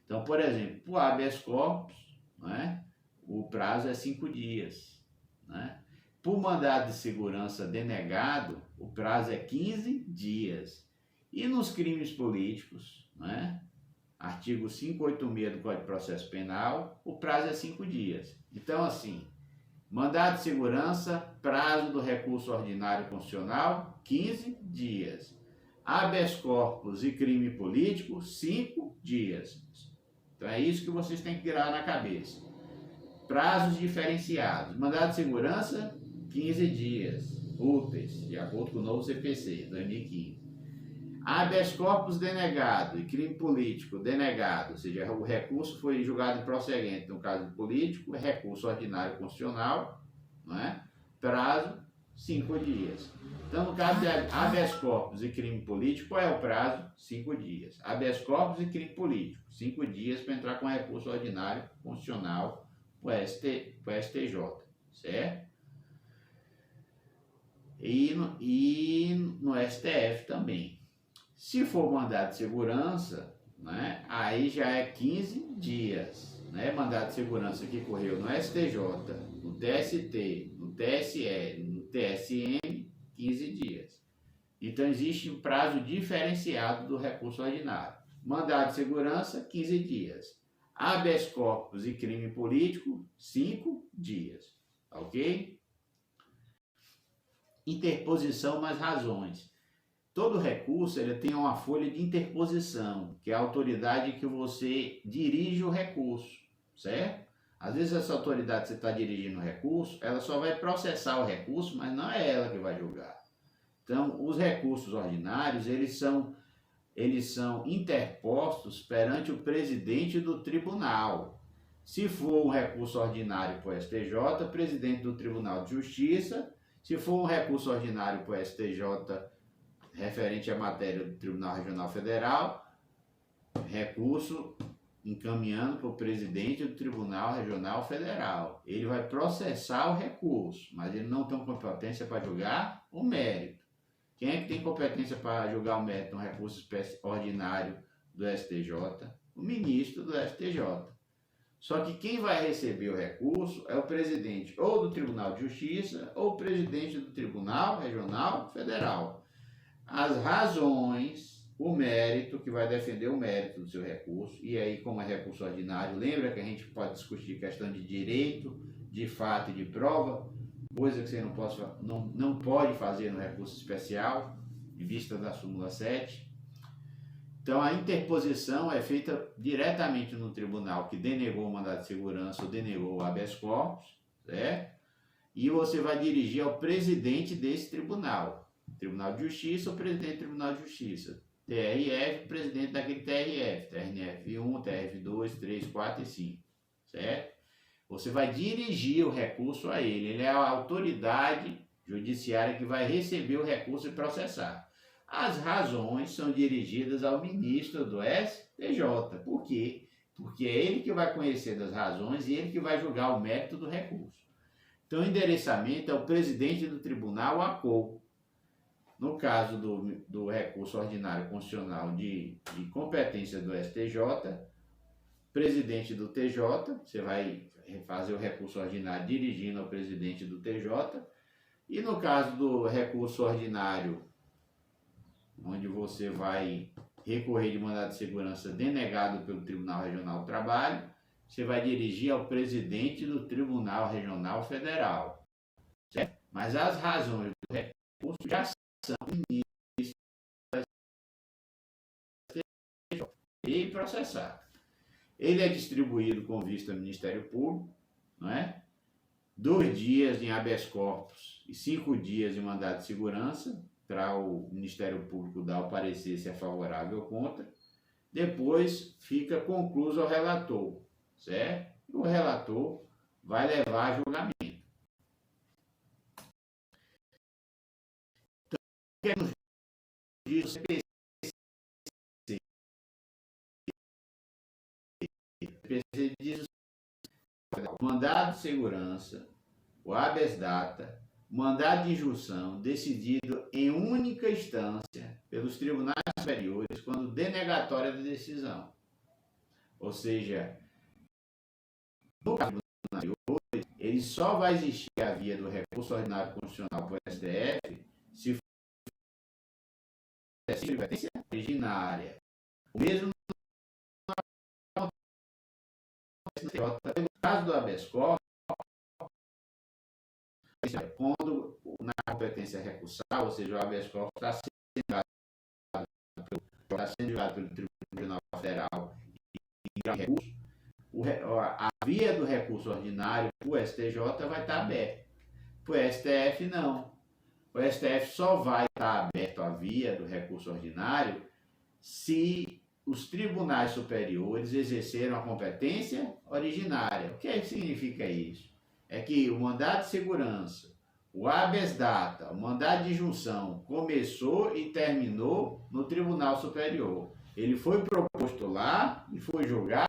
Então, por exemplo, para o habeas corpus, não é? O prazo é 5 dias. Né? Para o mandado de segurança denegado, o prazo é 15 dias. E nos crimes políticos, né? Artigo 586 do Código de Processo Penal, o prazo é 5 dias. Então, assim, mandado de segurança, prazo do recurso ordinário constitucional, 15 dias. Habeas corpus e crime político, 5 dias. Então é isso que vocês têm que tirar na cabeça. Prazos diferenciados. Mandado de segurança, 15 dias úteis, de acordo com o novo CPC, 2015. Habeas corpus denegado e crime político denegado, ou seja, o recurso foi julgado improcedente no caso político, recurso ordinário constitucional, não é? Prazo 5 dias. Então, no caso de habeas corpus e crime político, qual é o prazo? 5 dias. Habeas corpus e crime político, 5 dias para entrar com recurso ordinário constitucional para o STJ, certo? E no STF também. Se for mandado de segurança, né, aí já é 15 dias. Né? Mandado de segurança que correu no STJ, no TST, no TSE, no TSM, 15 dias. Então existe um prazo diferenciado do recurso ordinário. Mandado de segurança, 15 dias. Habeas corpus e crime político, 5 dias. Ok? Interposição mais razões. Todo recurso ele tem uma folha de interposição, que é a autoridade que você dirige o recurso, certo? Às vezes essa autoridade que você está dirigindo o recurso, ela só vai processar o recurso, mas não é ela que vai julgar. Então, os recursos ordinários, eles são interpostos perante o presidente do tribunal. Se for um recurso ordinário para o STJ, presidente do Tribunal de Justiça. Se for um recurso ordinário para o STJ, referente à matéria do Tribunal Regional Federal, recurso encaminhando para o presidente do Tribunal Regional Federal. Ele vai processar o recurso, mas ele não tem competência para julgar o mérito. Quem é que tem competência para julgar o mérito de um recurso ordinário do STJ? O ministro do STJ. Só que quem vai receber o recurso é o presidente ou do Tribunal de Justiça ou o presidente do Tribunal Regional Federal. As razões, o mérito, que vai defender o mérito do seu recurso, e aí como é recurso ordinário, lembra que a gente pode discutir questão de direito, de fato e de prova, coisa que você não pode fazer no recurso especial, em vista da súmula 7. Então, a interposição é feita diretamente no tribunal que denegou o mandado de segurança ou denegou o habeas corpus, certo? E você vai dirigir ao presidente desse tribunal. Tribunal de Justiça ou presidente do Tribunal de Justiça. TRF, presidente daquele TRF. TRF1, TRF2, 3, 4 e 5, certo? Você vai dirigir o recurso a ele. Ele é a autoridade judiciária que vai receber o recurso e processar. As razões são dirigidas ao ministro do STJ. Por quê? Porque é ele que vai conhecer das razões e ele que vai julgar o mérito do recurso. Então, o endereçamento é o presidente do tribunal ACOL. No caso do recurso ordinário constitucional de competência do STJ, presidente do TJ, você vai fazer o recurso ordinário dirigindo ao presidente do TJ. E no caso do recurso ordinário, onde você vai recorrer de mandado de segurança denegado pelo Tribunal Regional do Trabalho, você vai dirigir ao presidente do Tribunal Regional Federal, certo? Mas as razões do recurso já são ministros e processar. Ele é distribuído com vista ao Ministério Público, não é? 2 dias em habeas corpus e 5 dias de mandado de segurança, para o Ministério Público dar o parecer se é favorável ou contra. Depois fica concluso ao relator, certo? E o relator vai levar a julgamento. Então, o que nos diz o CPC? O CPC diz o mandado de segurança, o habeas data, mandado de injunção decidido em única instância pelos tribunais superiores quando denegatória da decisão. Ou seja, no caso do tribunal superior, ele só vai existir a via do recurso ordinário constitucional para o STF se for competência originária. O mesmo no caso do habeas corpus, quando na competência recursal, ou seja, o habeas corpus está sendo julgado pelo Tribunal Federal e recurso, a via do recurso ordinário para o STJ vai estar aberta. Para o STF, não. o STF só vai estar aberto à via do recurso ordinário se os tribunais superiores exerceram a competência originária. O que significa isso? É que o mandado de segurança, o habeas data, o mandado de injunção começou e terminou no Tribunal Superior. Ele foi proposto lá e foi julgado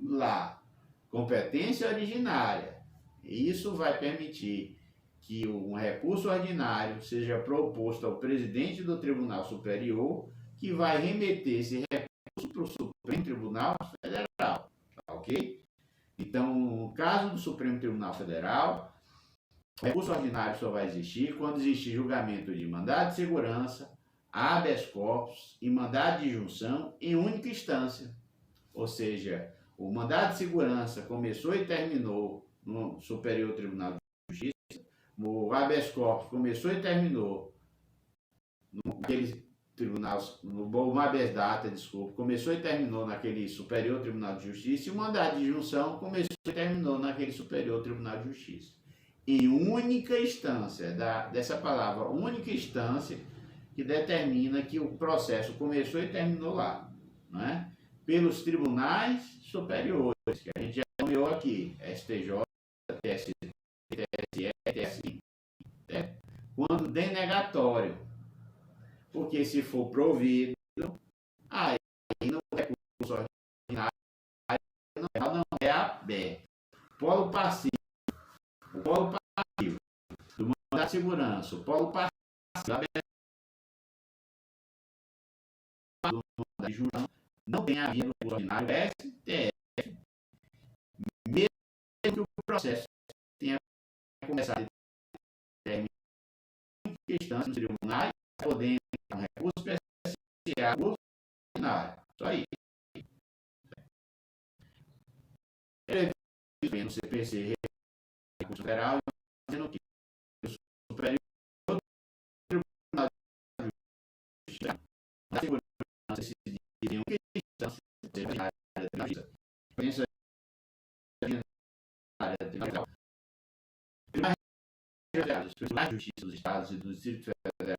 lá. Competência originária. Isso vai permitir que um recurso ordinário seja proposto ao presidente do Tribunal Superior, que vai remeter esse recurso para o Supremo Tribunal Federal. Tá, ok? Então, no caso do Supremo Tribunal Federal, o recurso ordinário só vai existir quando existir julgamento de mandado de segurança, habeas corpus e mandado de injunção em única instância. Ou seja, o mandado de segurança começou e terminou no Superior Tribunal de Justiça, o habeas corpus começou e terminou naquele tribunal, no habeas data, desculpa, começou e terminou naquele Superior Tribunal de Justiça, e o mandado de injunção começou e terminou naquele Superior Tribunal de Justiça. Em única instância, dessa palavra única instância, que determina que o processo começou e terminou lá, não é? Pelos tribunais superiores, que a gente já nomeou aqui, STJ, TSE, TSE, TSI. Quando denegatório, porque se for provido, aí no recurso ordinário não é aberto. Polo passivo, o polo passivo do mandado de segurança, o polo passivo do mandado de injunção, não tem a via do recurso ordinário STF, mesmo que o processo tenha começado em instância nos tribunais, podendo um recurso especial ordinário. Só isso. Previsto no CPC, recurso federal, dizendo que o Superior Tribunal de Justiça da segurança decidir em uma instância da justiça. Pensa os tribunais de justiça dos estados e do Distrito Federal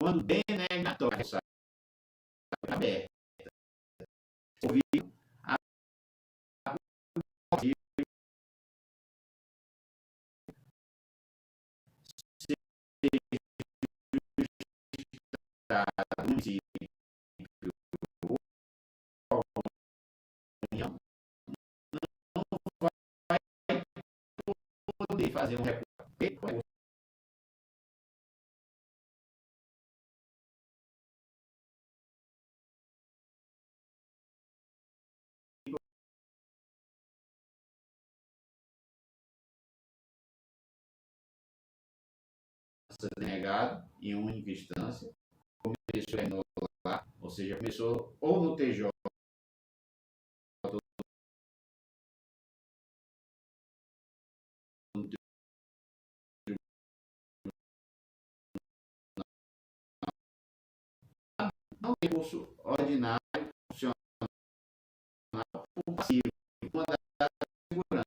quando denegatório está aberta, ouvido a do município não vai poder fazer um recurso. Denegado em única instância, começou lá, ou seja, começou ou no TJ não tem recurso ordinário funcional por passivo, mandado de segurança,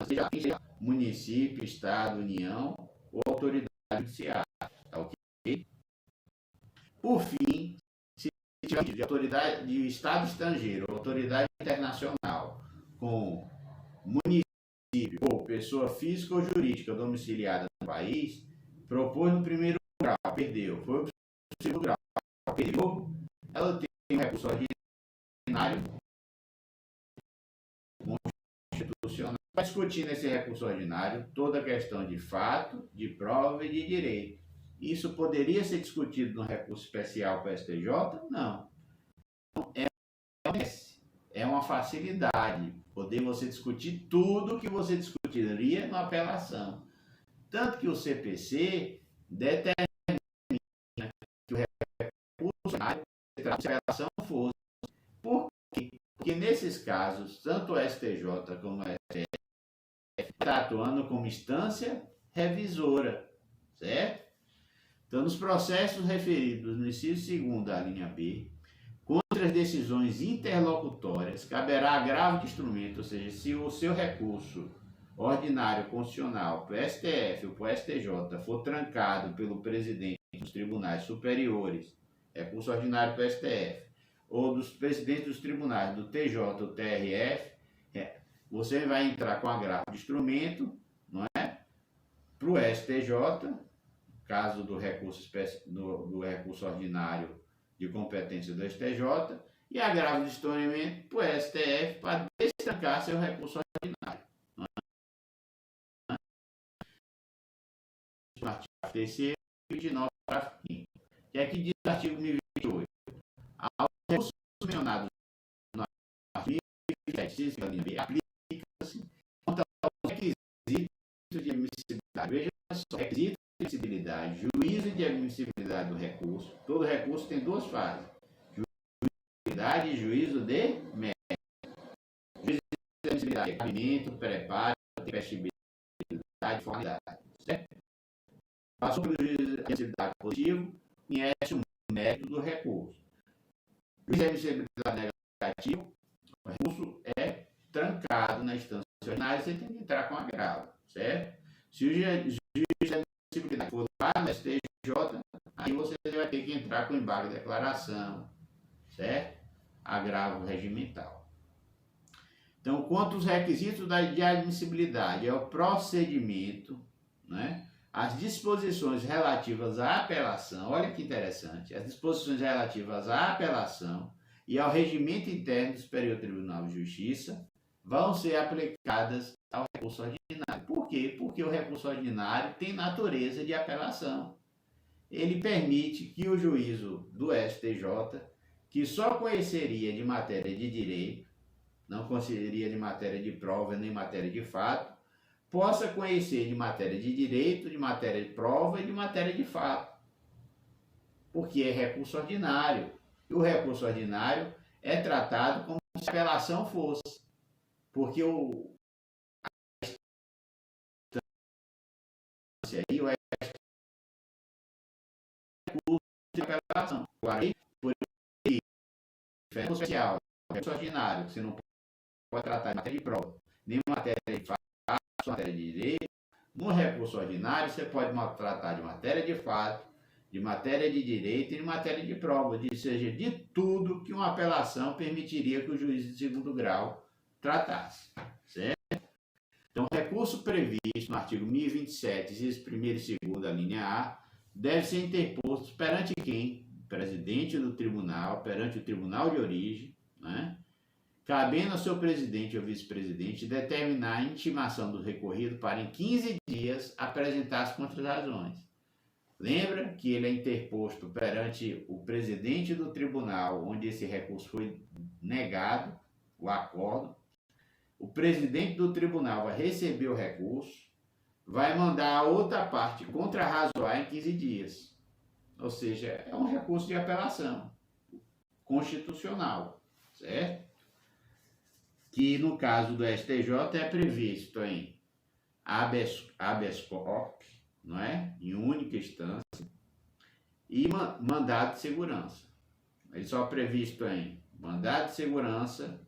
seja município, estado, união ou autoridade judiciária. Tá ok? Por fim, se tiver de autoridade de estado estrangeiro, autoridade internacional, com município ou pessoa física ou jurídica domiciliada no país, propôs no primeiro grau, perdeu, foi para o segundo grau, perdeu, ela tem um recurso ordinário constitucional para discutir nesse recurso ordinário toda a questão de fato, de prova e de direito. Isso poderia ser discutido no recurso especial para o STJ? Não. É uma facilidade poder você discutir tudo que você discutiria na apelação. Tanto que o CPC determina que o recurso ordinário se a apelação fosse. Por quê? Porque nesses casos, tanto o STJ como o STF está atuando como instância revisora, certo? Então, nos processos referidos no inciso 2º da linha B, Contra as decisões interlocutórias, caberá agravo de instrumento, ou seja, se o seu recurso ordinário constitucional para o STF ou para o STJ for trancado pelo presidente dos tribunais superiores, recurso ordinário para o STF, ou dos presidentes dos tribunais do TJ ou TRF, você vai entrar com agravo de instrumento, não é? Para o STJ, caso do recurso, do recurso ordinário de competência do STJ, e agravo de instrumento para o STF para destrancar seu recurso ordinário. No artigo 3º e 29, parágrafo 5º. E aqui diz o artigo 1028. Aos recursos mencionados no artigo 1027, aplica-se quanto aos requisitos de admissibilidade. Veja só, requisitos de admissibilidade, juízo de admissibilidade do recurso. Todo recurso tem duas fases: juízo de admissibilidade e juízo de mérito. Juízo de admissibilidade é cabimento, preparo, tempestibilidade e formalidade. Certo? Passou pelo juízo de admissibilidade positivo, conhece o mérito do recurso. Juízo de admissibilidade negativo, o recurso é trancado na instância ordinária, você tem que entrar com agravo, certo? Se o juiz de admissibilidade for lá no STJ, aí você vai ter que entrar com embargo de declaração, certo? Agravo regimental. Então, quanto aos requisitos de admissibilidade, é o procedimento, né? As disposições relativas à apelação, olha que interessante, as disposições relativas à apelação e ao regimento interno do Superior Tribunal de Justiça vão ser aplicadas ao recurso ordinário. Por quê? Porque o recurso ordinário tem natureza de apelação. Ele permite que o juízo do STJ, que só conheceria de matéria de direito, não conheceria de matéria de prova nem matéria de fato, possa conhecer de matéria de direito, de matéria de prova e de matéria de fato. Porque é recurso ordinário. E o recurso ordinário é tratado como se a apelação fosse. Porque o recurso de apelação. Agora, por diferença social, recurso ordinário, você não pode tratar de matéria de prova, nem matéria de fato, matéria de direito. No recurso ordinário, você pode tratar de matéria de fato, de matéria de direito e de matéria de prova, ou seja, de tudo que uma apelação permitiria que o juiz de segundo grau tratasse, certo? Então, o recurso previsto no artigo 1027, inciso 1º e 2º, linha A, deve ser interposto perante quem? Presidente do tribunal, perante o tribunal de origem, né? Cabendo ao seu presidente ou vice-presidente determinar a intimação do recorrido para em 15 dias apresentar as contrarrazões. Lembra que ele é interposto perante o presidente do tribunal onde esse recurso foi negado, o acordo. O presidente do tribunal vai receber o recurso, vai mandar a outra parte contrarrazoar em 15 dias. Ou seja, é um recurso de apelação constitucional, certo? Que no caso do STJ é previsto em habeas corpus, não é? Em única instância, e mandado de segurança. Ele só é previsto em mandado de segurança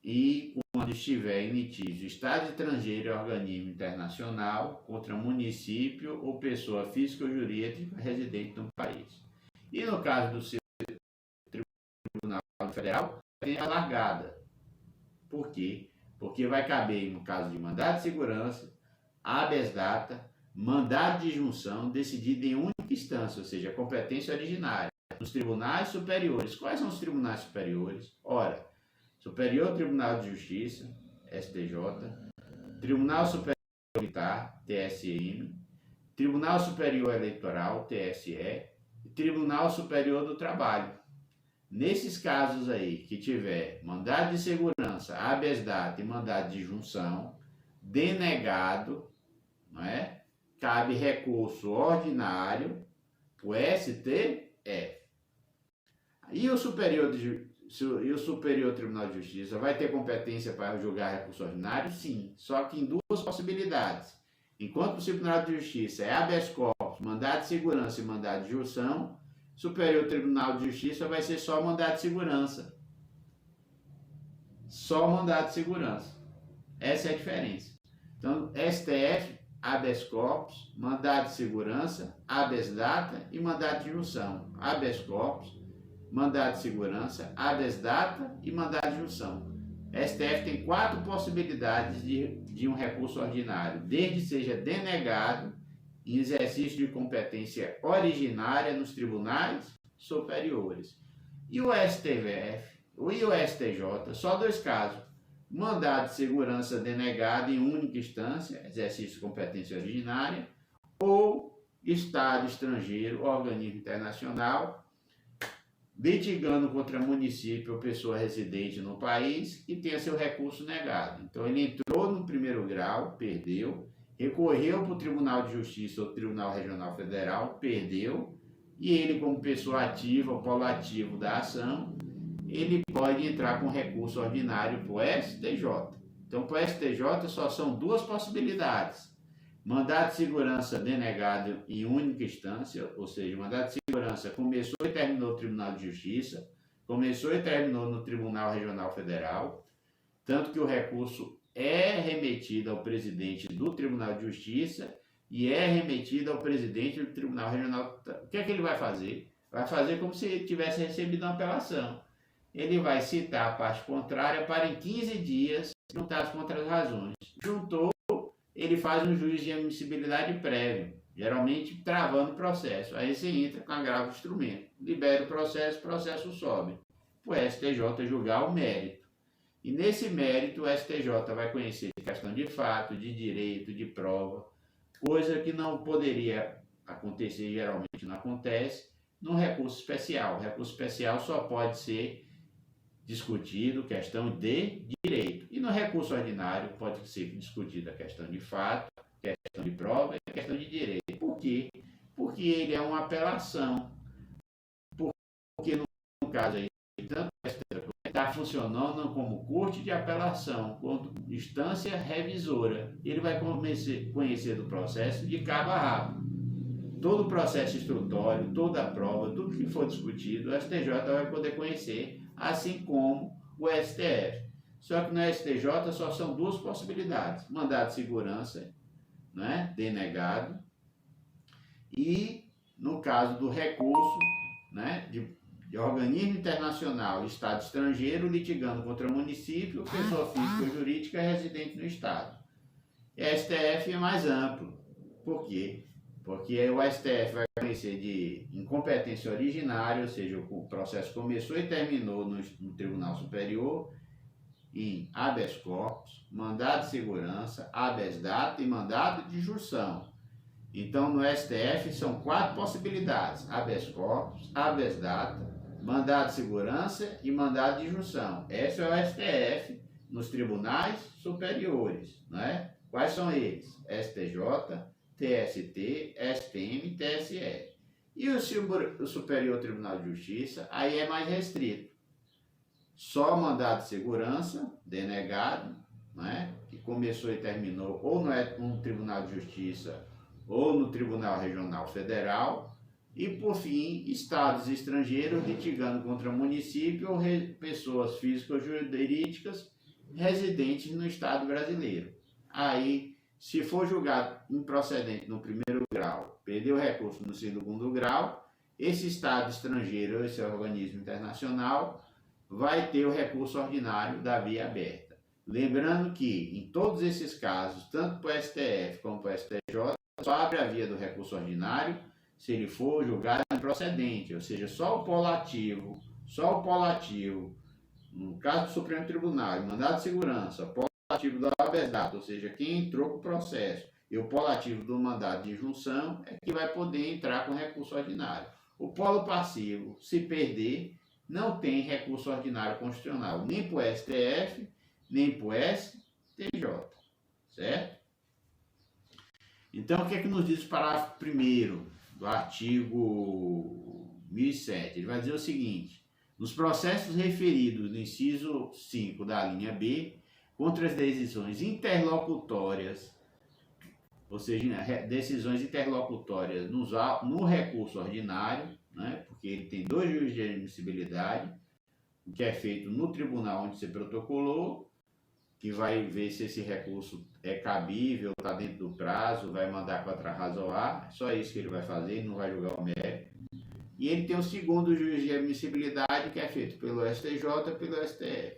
e quando estiver em litígio Estado estrangeiro e organismo internacional contra município ou pessoa física ou jurídica residente no país. E no caso do Tribunal Federal, tem a largada. Por quê? Porque vai caber, no caso de mandado de segurança, habeas data, mandado de junção decidido em única instância, ou seja, competência originária, nos tribunais superiores. Quais são os tribunais superiores? Ora, Superior Tribunal de Justiça, STJ, Tribunal Superior Militar, TSM, Tribunal Superior Eleitoral, TSE, e Tribunal Superior do Trabalho. Nesses casos aí, que tiver mandado de segurança, habeas data e mandado de junção, denegado, não é? Cabe recurso ordinário, o STF. E o Superior Tribunal de Justiça vai ter competência para julgar recurso ordinário? Sim, só que em duas possibilidades. Enquanto o Tribunal de Justiça é habeas corpus corpus, mandado de segurança e mandado de junção, Superior Tribunal de Justiça vai ser só mandado de segurança. Só mandado de segurança. Essa é a diferença. Então, STF, habeas corpus, mandado de segurança, habeas data e mandado de junção. Habeas corpus, mandado de segurança, habeas data e mandado de junção. STF tem 4 possibilidades de um recurso ordinário, desde que seja denegado em exercício de competência originária nos tribunais superiores. E o STF e o STJ, só 2 casos. Mandado de segurança denegado em única instância, exercício de competência originária, ou Estado estrangeiro, organismo internacional, litigando contra município ou pessoa residente no país e tenha seu recurso negado. Então ele entrou no primeiro grau, perdeu, recorreu para o Tribunal de Justiça ou Tribunal Regional Federal, perdeu, e ele, como pessoa ativa, o polo ativo da ação, ele pode entrar com recurso ordinário para o STJ. Então, para o STJ só são 2 possibilidades. Mandado de segurança denegado em única instância, ou seja, mandado de segurança começou e terminou no Tribunal de Justiça, começou e terminou no Tribunal Regional Federal, tanto que o recurso é remetido ao presidente do Tribunal de Justiça e é remetido ao presidente do Tribunal Regional. O que é que ele vai fazer? Vai fazer como se ele tivesse recebido uma apelação. Ele vai citar a parte contrária para em 15 dias juntar as contras-razões. Juntou, ele faz um juízo de admissibilidade prévio, geralmente travando o processo. Aí você entra com agravo de instrumento, libera o processo sobe. O STJ julgar o mérito. E nesse mérito o STJ vai conhecer questão de fato, de direito, de prova, coisa que não poderia acontecer, geralmente não acontece, num recurso especial. O recurso especial só pode ser discutido questão de direito. E no recurso ordinário pode ser discutida a questão de fato, questão de prova e questão de direito. Por quê? Porque ele é uma apelação. Porque no caso aí, tanto está funcionando como corte de apelação, quanto instância revisora. Ele vai conhecer do processo de cabo a rabo. Todo o processo instrutório, toda a prova, tudo que for discutido, o STJ vai poder conhecer, assim como o STF. Só que no STJ só são 2 possibilidades: mandado de segurança, né, denegado, e no caso do recurso, né, de organismo internacional, Estado estrangeiro, litigando contra município, pessoa física ou jurídica residente no Estado. E a STF é mais amplo. Por quê? Porque o STF vai conhecer de incompetência originária, ou seja, o processo começou e terminou no Tribunal Superior, em habeas corpus, mandado de segurança, habeas data e mandado de junção. Então, no STF são 4 possibilidades: habeas corpus, habeas data, mandado de segurança e mandado de junção. Esse é o STF nos tribunais superiores, né? Quais são eles? STJ, TST, STM e TSE. E o Superior Tribunal de Justiça, aí é mais restrito. Só mandado de segurança, denegado, né, que começou e terminou ou no Tribunal de Justiça ou no Tribunal Regional Federal. E, por fim, estados estrangeiros litigando contra município ou pessoas físicas ou jurídicas residentes no Estado brasileiro. Aí, se for julgado improcedente no primeiro grau, perdeu o recurso no segundo grau, esse Estado estrangeiro ou esse organismo internacional vai ter o recurso ordinário da via aberta. Lembrando que, em todos esses casos, tanto para o STF como para o STJ, só abre a via do recurso ordinário se ele for julgado improcedente, ou seja, só o polo ativo, no caso do Supremo Tribunal, mandado de segurança, polo ativo do habeas data, ou seja, quem entrou com o processo, e o polo ativo do mandado de junção é que vai poder entrar com recurso ordinário. O polo passivo, se perder, não tem recurso ordinário constitucional, nem para o STF, nem para o STJ, certo? Então, o que é que nos diz o parágrafo 1º do artigo 1007? Ele vai dizer o seguinte: nos processos referidos no inciso 5 da linha B, contra as decisões interlocutórias ou seja, decisões interlocutórias no recurso ordinário, né, porque ele tem dois juízes de admissibilidade, o que é feito no tribunal onde você protocolou, que vai ver se esse recurso é cabível, está dentro do prazo, vai mandar contra-razoar, só isso que ele vai fazer, ele não vai julgar o mérito. E ele tem o segundo juiz de admissibilidade, que é feito pelo STJ e pelo STF.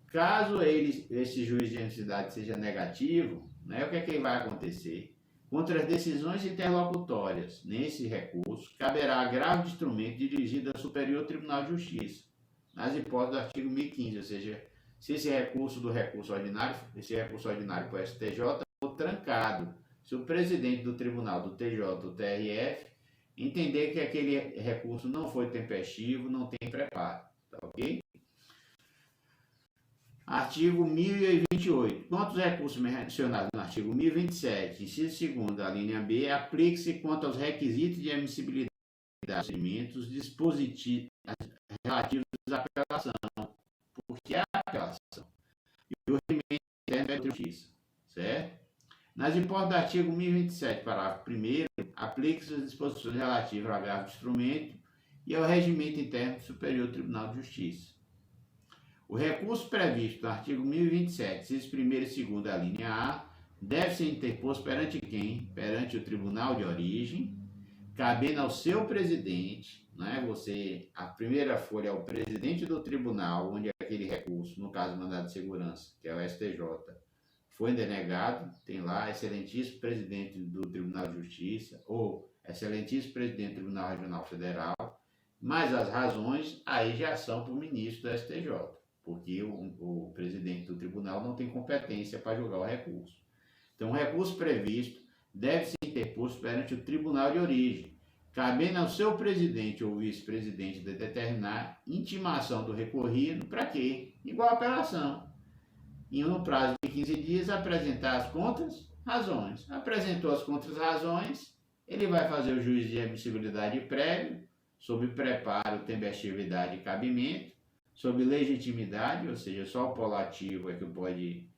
Caso esse juiz de admissibilidade seja negativo, né, o que é que vai acontecer? Contra as decisões interlocutórias nesse recurso, caberá agravo de instrumento dirigido ao Superior Tribunal de Justiça, nas hipóteses do artigo 1015, ou seja, se esse recurso ordinário para o STJ for trancado, se o presidente do tribunal, do TJ ou TRF, entender que aquele recurso não foi tempestivo, não tem preparo, tá ok? Artigo 1028. Quanto aos recursos mencionados no artigo 1027, inciso 2º, a linha B, aplique-se quanto aos requisitos de admissibilidade dos procedimentos dispositivos relativos à apelação, porque é a apelação. E o regimento interno é de justiça, certo? Nas hipóteses do artigo 1027, parágrafo 1º, aplique-se as disposições relativas ao agravo de instrumento e ao regimento interno do Superior Tribunal de Justiça. O recurso previsto no artigo 1027, inciso 1º e 2º da linha A, deve ser interposto perante quem? Perante o tribunal de origem, cabendo ao seu presidente, né? A primeira folha é o presidente do tribunal, onde aquele recurso, no caso mandado de segurança, que é o STJ, foi denegado, tem lá excelentíssimo presidente do Tribunal de Justiça, ou excelentíssimo presidente do Tribunal Regional Federal, mas as razões aí já são para o ministro do STJ, porque o presidente do tribunal não tem competência para julgar o recurso. Então, o recurso previsto deve ser interposto perante o tribunal de origem, cabendo ao seu presidente ou vice-presidente de determinar intimação do recorrido para quê? Igual a apelação. E no prazo de 15 dias apresentar as contras-razões. Apresentou as contras-razões, ele vai fazer o juízo de admissibilidade prévio, sob preparo, tempestividade e cabimento, sob legitimidade, ou seja, só o polo ativo é que pode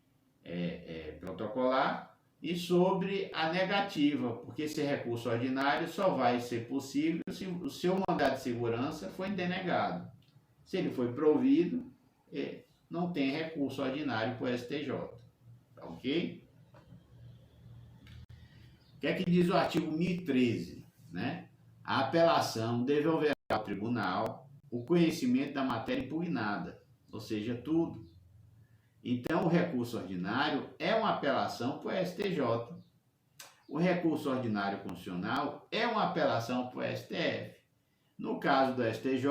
protocolar, e sobre a negativa, porque esse recurso ordinário só vai ser possível se o seu mandado de segurança foi denegado. Se ele foi provido, não tem recurso ordinário para o STJ. Tá ok? O que é que diz o artigo 1013? Né? A apelação deve haver ao tribunal o conhecimento da matéria impugnada, ou seja, tudo. Então, o recurso ordinário é uma apelação para o STJ. O recurso ordinário constitucional é uma apelação para o STF. No caso do STJ,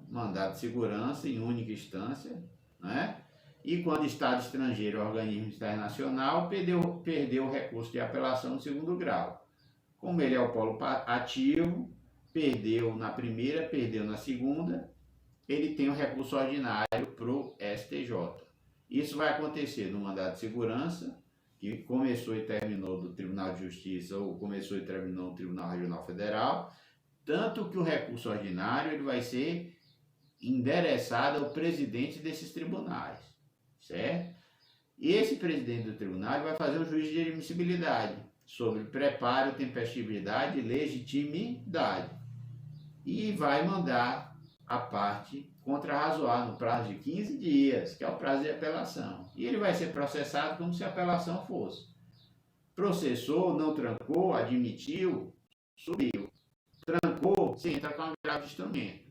mandado de segurança em única instância, né? E quando Estado estrangeiro ou organismo internacional perdeu o recurso de apelação no segundo grau. Como ele é o polo ativo, perdeu na primeira, perdeu na segunda, ele tem o recurso ordinário para o STJ. Isso vai acontecer no mandado de segurança, que começou e terminou do Tribunal de Justiça ou começou e terminou no Tribunal Regional Federal, tanto que o recurso ordinário ele vai ser endereçado ao presidente desses tribunais, certo? E esse presidente do tribunal vai fazer um juízo de admissibilidade sobre preparo, tempestividade e legitimidade. E vai mandar a parte contrarrazoar no prazo de 15 dias, que é o prazo de apelação. E ele vai ser processado como se a apelação fosse. Processou, não trancou, admitiu, subiu. Trancou, você entra com agravo de instrumento.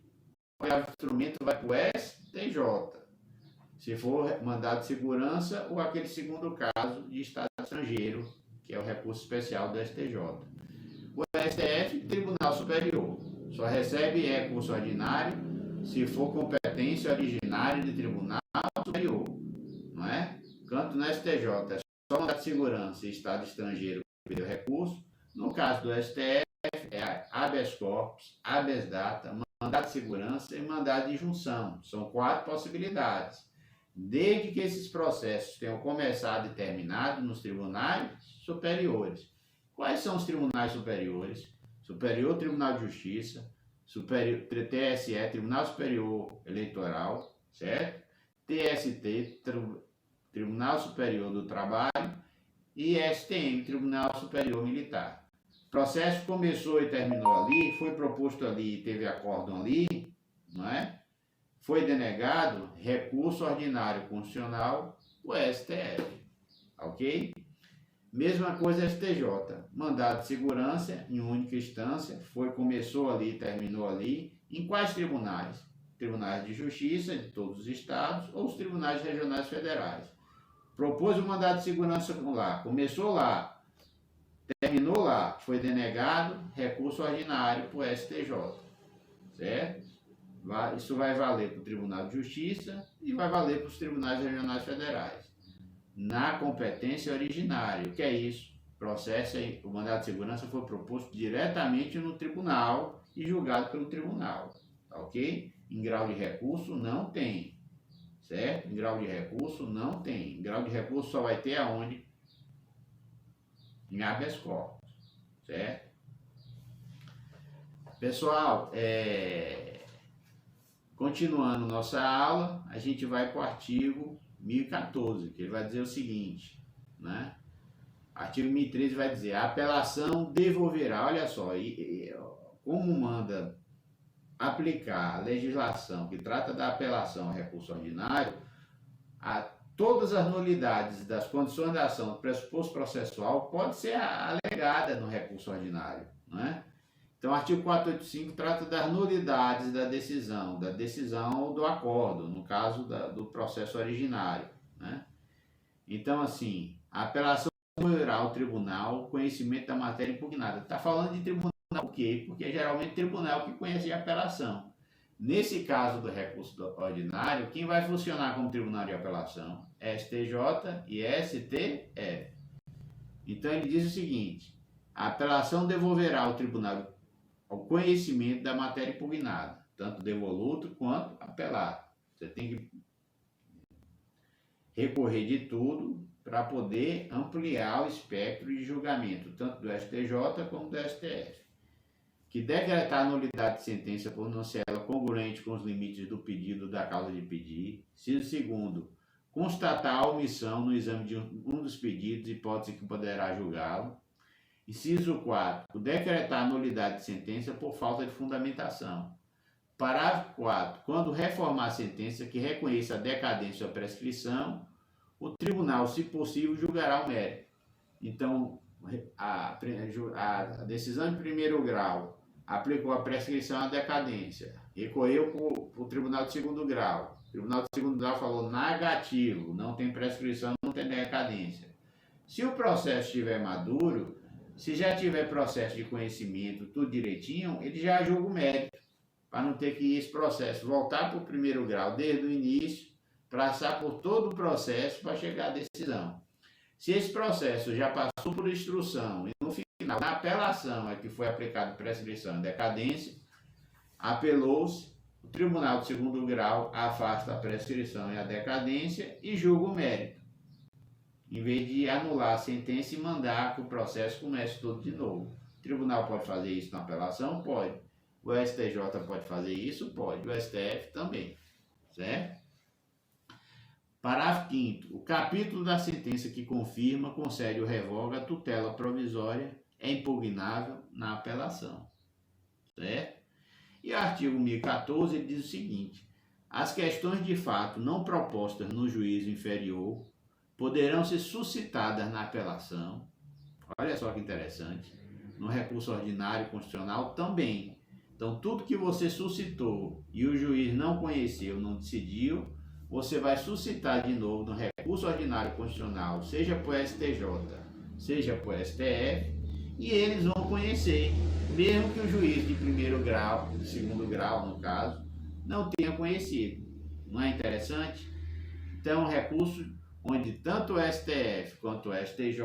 O agravo de instrumento vai para o STJ. Se for mandado de segurança ou aquele segundo caso de Estado estrangeiro, que é o recurso especial do STJ. O STF, Tribunal Superior, só recebe recurso ordinário se for competência originária de Tribunal Superior, não é? Canto no STJ, é só mandado de segurança e Estado estrangeiro que perdeu recurso. No caso do STF, é habeas corpus, habeas data, mandado de segurança e mandado de junção. São 4 possibilidades. Desde que esses processos tenham começado e terminado nos tribunais superiores. Quais são os tribunais superiores? Superior Tribunal de Justiça, TSE, Tribunal Superior Eleitoral, certo? TST, Tribunal Superior do Trabalho, e STM, Tribunal Superior Militar. O processo começou e terminou ali, foi proposto ali, teve acórdão ali, não é? Foi denegado, recurso ordinário constitucional, o STF, ok? Mesma coisa STJ, mandado de segurança em única instância, começou ali, terminou ali. Em quais tribunais? Tribunais de Justiça de todos os estados ou os tribunais regionais federais. Propôs o mandado de segurança lá, começou lá, terminou lá, foi denegado, recurso ordinário para o STJ, certo? Isso vai valer para o Tribunal de Justiça e vai valer para os tribunais regionais federais. Na competência originária, o que é isso? O mandado de segurança foi proposto diretamente no tribunal e julgado pelo tribunal, ok? Em grau de recurso não tem, certo? Em grau de recurso não tem. Em grau de recurso só vai ter aonde? Em habeas corpus, certo? Pessoal, continuando nossa aula, a gente vai para o artigo 1014, que ele vai dizer o seguinte, né? Artigo 1013 vai dizer, a apelação devolverá, olha só, como manda aplicar a legislação que trata da apelação ao recurso ordinário, todas as nulidades das condições da ação do pressuposto processual pode ser alegada no recurso ordinário, não é? Então, o artigo 485 trata das nulidades da decisão ou do acordo, no caso do processo originário, né? Então, assim, a apelação devolverá ao tribunal o conhecimento da matéria impugnada. Está falando de tribunal por quê? Porque é geralmente tribunal que conhece a apelação. Nesse caso do recurso ordinário, quem vai funcionar como tribunal de apelação? STJ e STF. Então, ele diz o seguinte, a apelação devolverá ao tribunal o conhecimento da matéria impugnada, tanto devoluto quanto apelado. Você tem que recorrer de tudo para poder ampliar o espectro de julgamento, tanto do STJ como do STF. Que decretar a nulidade de sentença por não ser ela congruente com os limites do pedido da causa de pedir. Inciso segundo, constatar a omissão no exame de um dos pedidos, hipótese que poderá julgá-lo. Inciso 4, decretar a nulidade de sentença por falta de fundamentação. Parágrafo 4, quando reformar a sentença que reconheça a decadência ou a prescrição, o tribunal, se possível, julgará o mérito. Então, a decisão de primeiro grau aplicou a prescrição à decadência, recorreu para o tribunal de segundo grau. O tribunal de segundo grau falou negativo, não tem prescrição, não tem decadência. Se o processo estiver maduro, se já tiver processo de conhecimento, tudo direitinho, ele já julga o mérito, para não ter que esse processo voltar para o primeiro grau desde o início, passar por todo o processo para chegar à decisão. Se esse processo já passou por instrução e no final, na apelação é que foi aplicado prescrição e decadência, apelou-se, o tribunal de segundo grau afasta a prescrição e a decadência e julga o mérito, em vez de anular a sentença e mandar que o processo comece todo de novo. O tribunal pode fazer isso na apelação? Pode. O STJ pode fazer isso? Pode. O STF também. Certo? Parágrafo 5º. O capítulo da sentença que confirma, concede ou revoga a tutela provisória é impugnável na apelação. Certo? E o artigo 1014 ele diz o seguinte, as questões de fato não propostas no juízo inferior poderão ser suscitadas na apelação, olha só que interessante, no recurso ordinário constitucional também. Então, tudo que você suscitou e o juiz não conheceu, não decidiu, você vai suscitar de novo no recurso ordinário constitucional, seja para o STJ, seja para o STF, e eles vão conhecer, mesmo que o juiz de primeiro grau, de segundo grau no caso, não tenha conhecido. Não é interessante? Então, um recurso onde tanto o STF quanto o STJ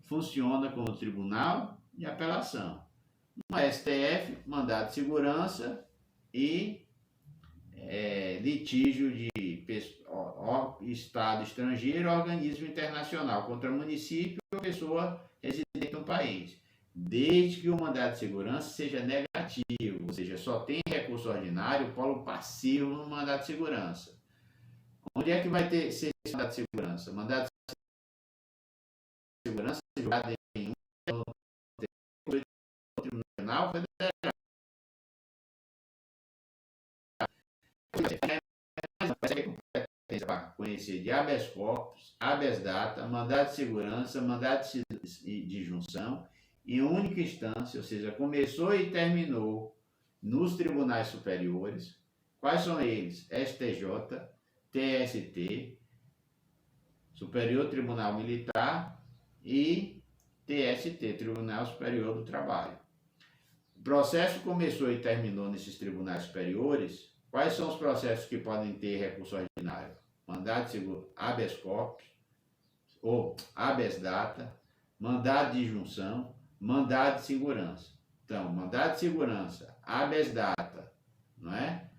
funciona como tribunal de apelação. No STF, mandado de segurança e litígio de Estado estrangeiro, organismo internacional contra município ou pessoa residente no país, desde que o mandado de segurança seja negativo, ou seja, só tem recurso ordinário, polo passivo no mandado de segurança. Onde é que vai ser esse mandado de segurança? Mandado julgado em um tribunal federal. Para conhecer de habeas corpus, habeas data, mandado de segurança, mandado de junção, em única instância, ou seja, começou e terminou nos tribunais superiores. Quais são eles? STJ, TST, Superior Tribunal Militar e TST, Tribunal Superior do Trabalho. O processo começou e terminou nesses tribunais superiores. Quais são os processos que podem ter recurso ordinário? Mandado de segurança, habeas corpus, ou habeas data, mandado de junção, mandado de segurança. Então, mandado de segurança, habeas data, não é?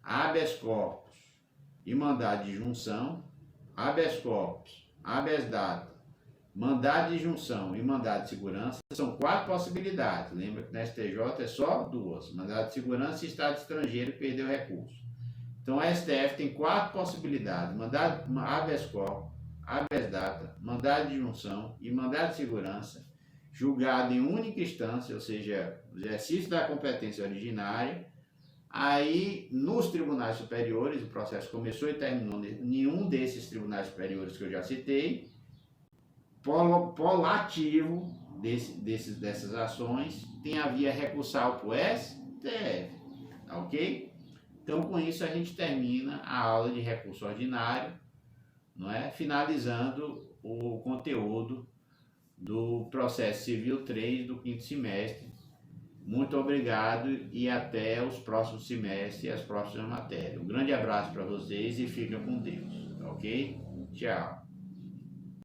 Habeas corpus e mandado de junção, habeas corpus, habeas data, mandado de junção e mandado de segurança são 4 possibilidades. Lembra que na STJ é só 2. Mandado de segurança e estado estrangeiro que perdeu recurso. Então a STF tem 4 possibilidades. Mandado habeas corpus, habeas data, mandado de junção e mandado de segurança, julgado em única instância, ou seja, o exercício da competência originária. Aí, nos tribunais superiores, o processo começou e terminou em nenhum desses tribunais superiores que eu já citei. Polo ativo dessas ações tem a via recursal para o STF, ok? Então, com isso, a gente termina a aula de recurso ordinário, não é? Finalizando o conteúdo do processo civil 3 do 5º semestre. Muito obrigado e até os próximos semestres e as próximas matérias. Um grande abraço para vocês e fiquem com Deus, ok? Tchau.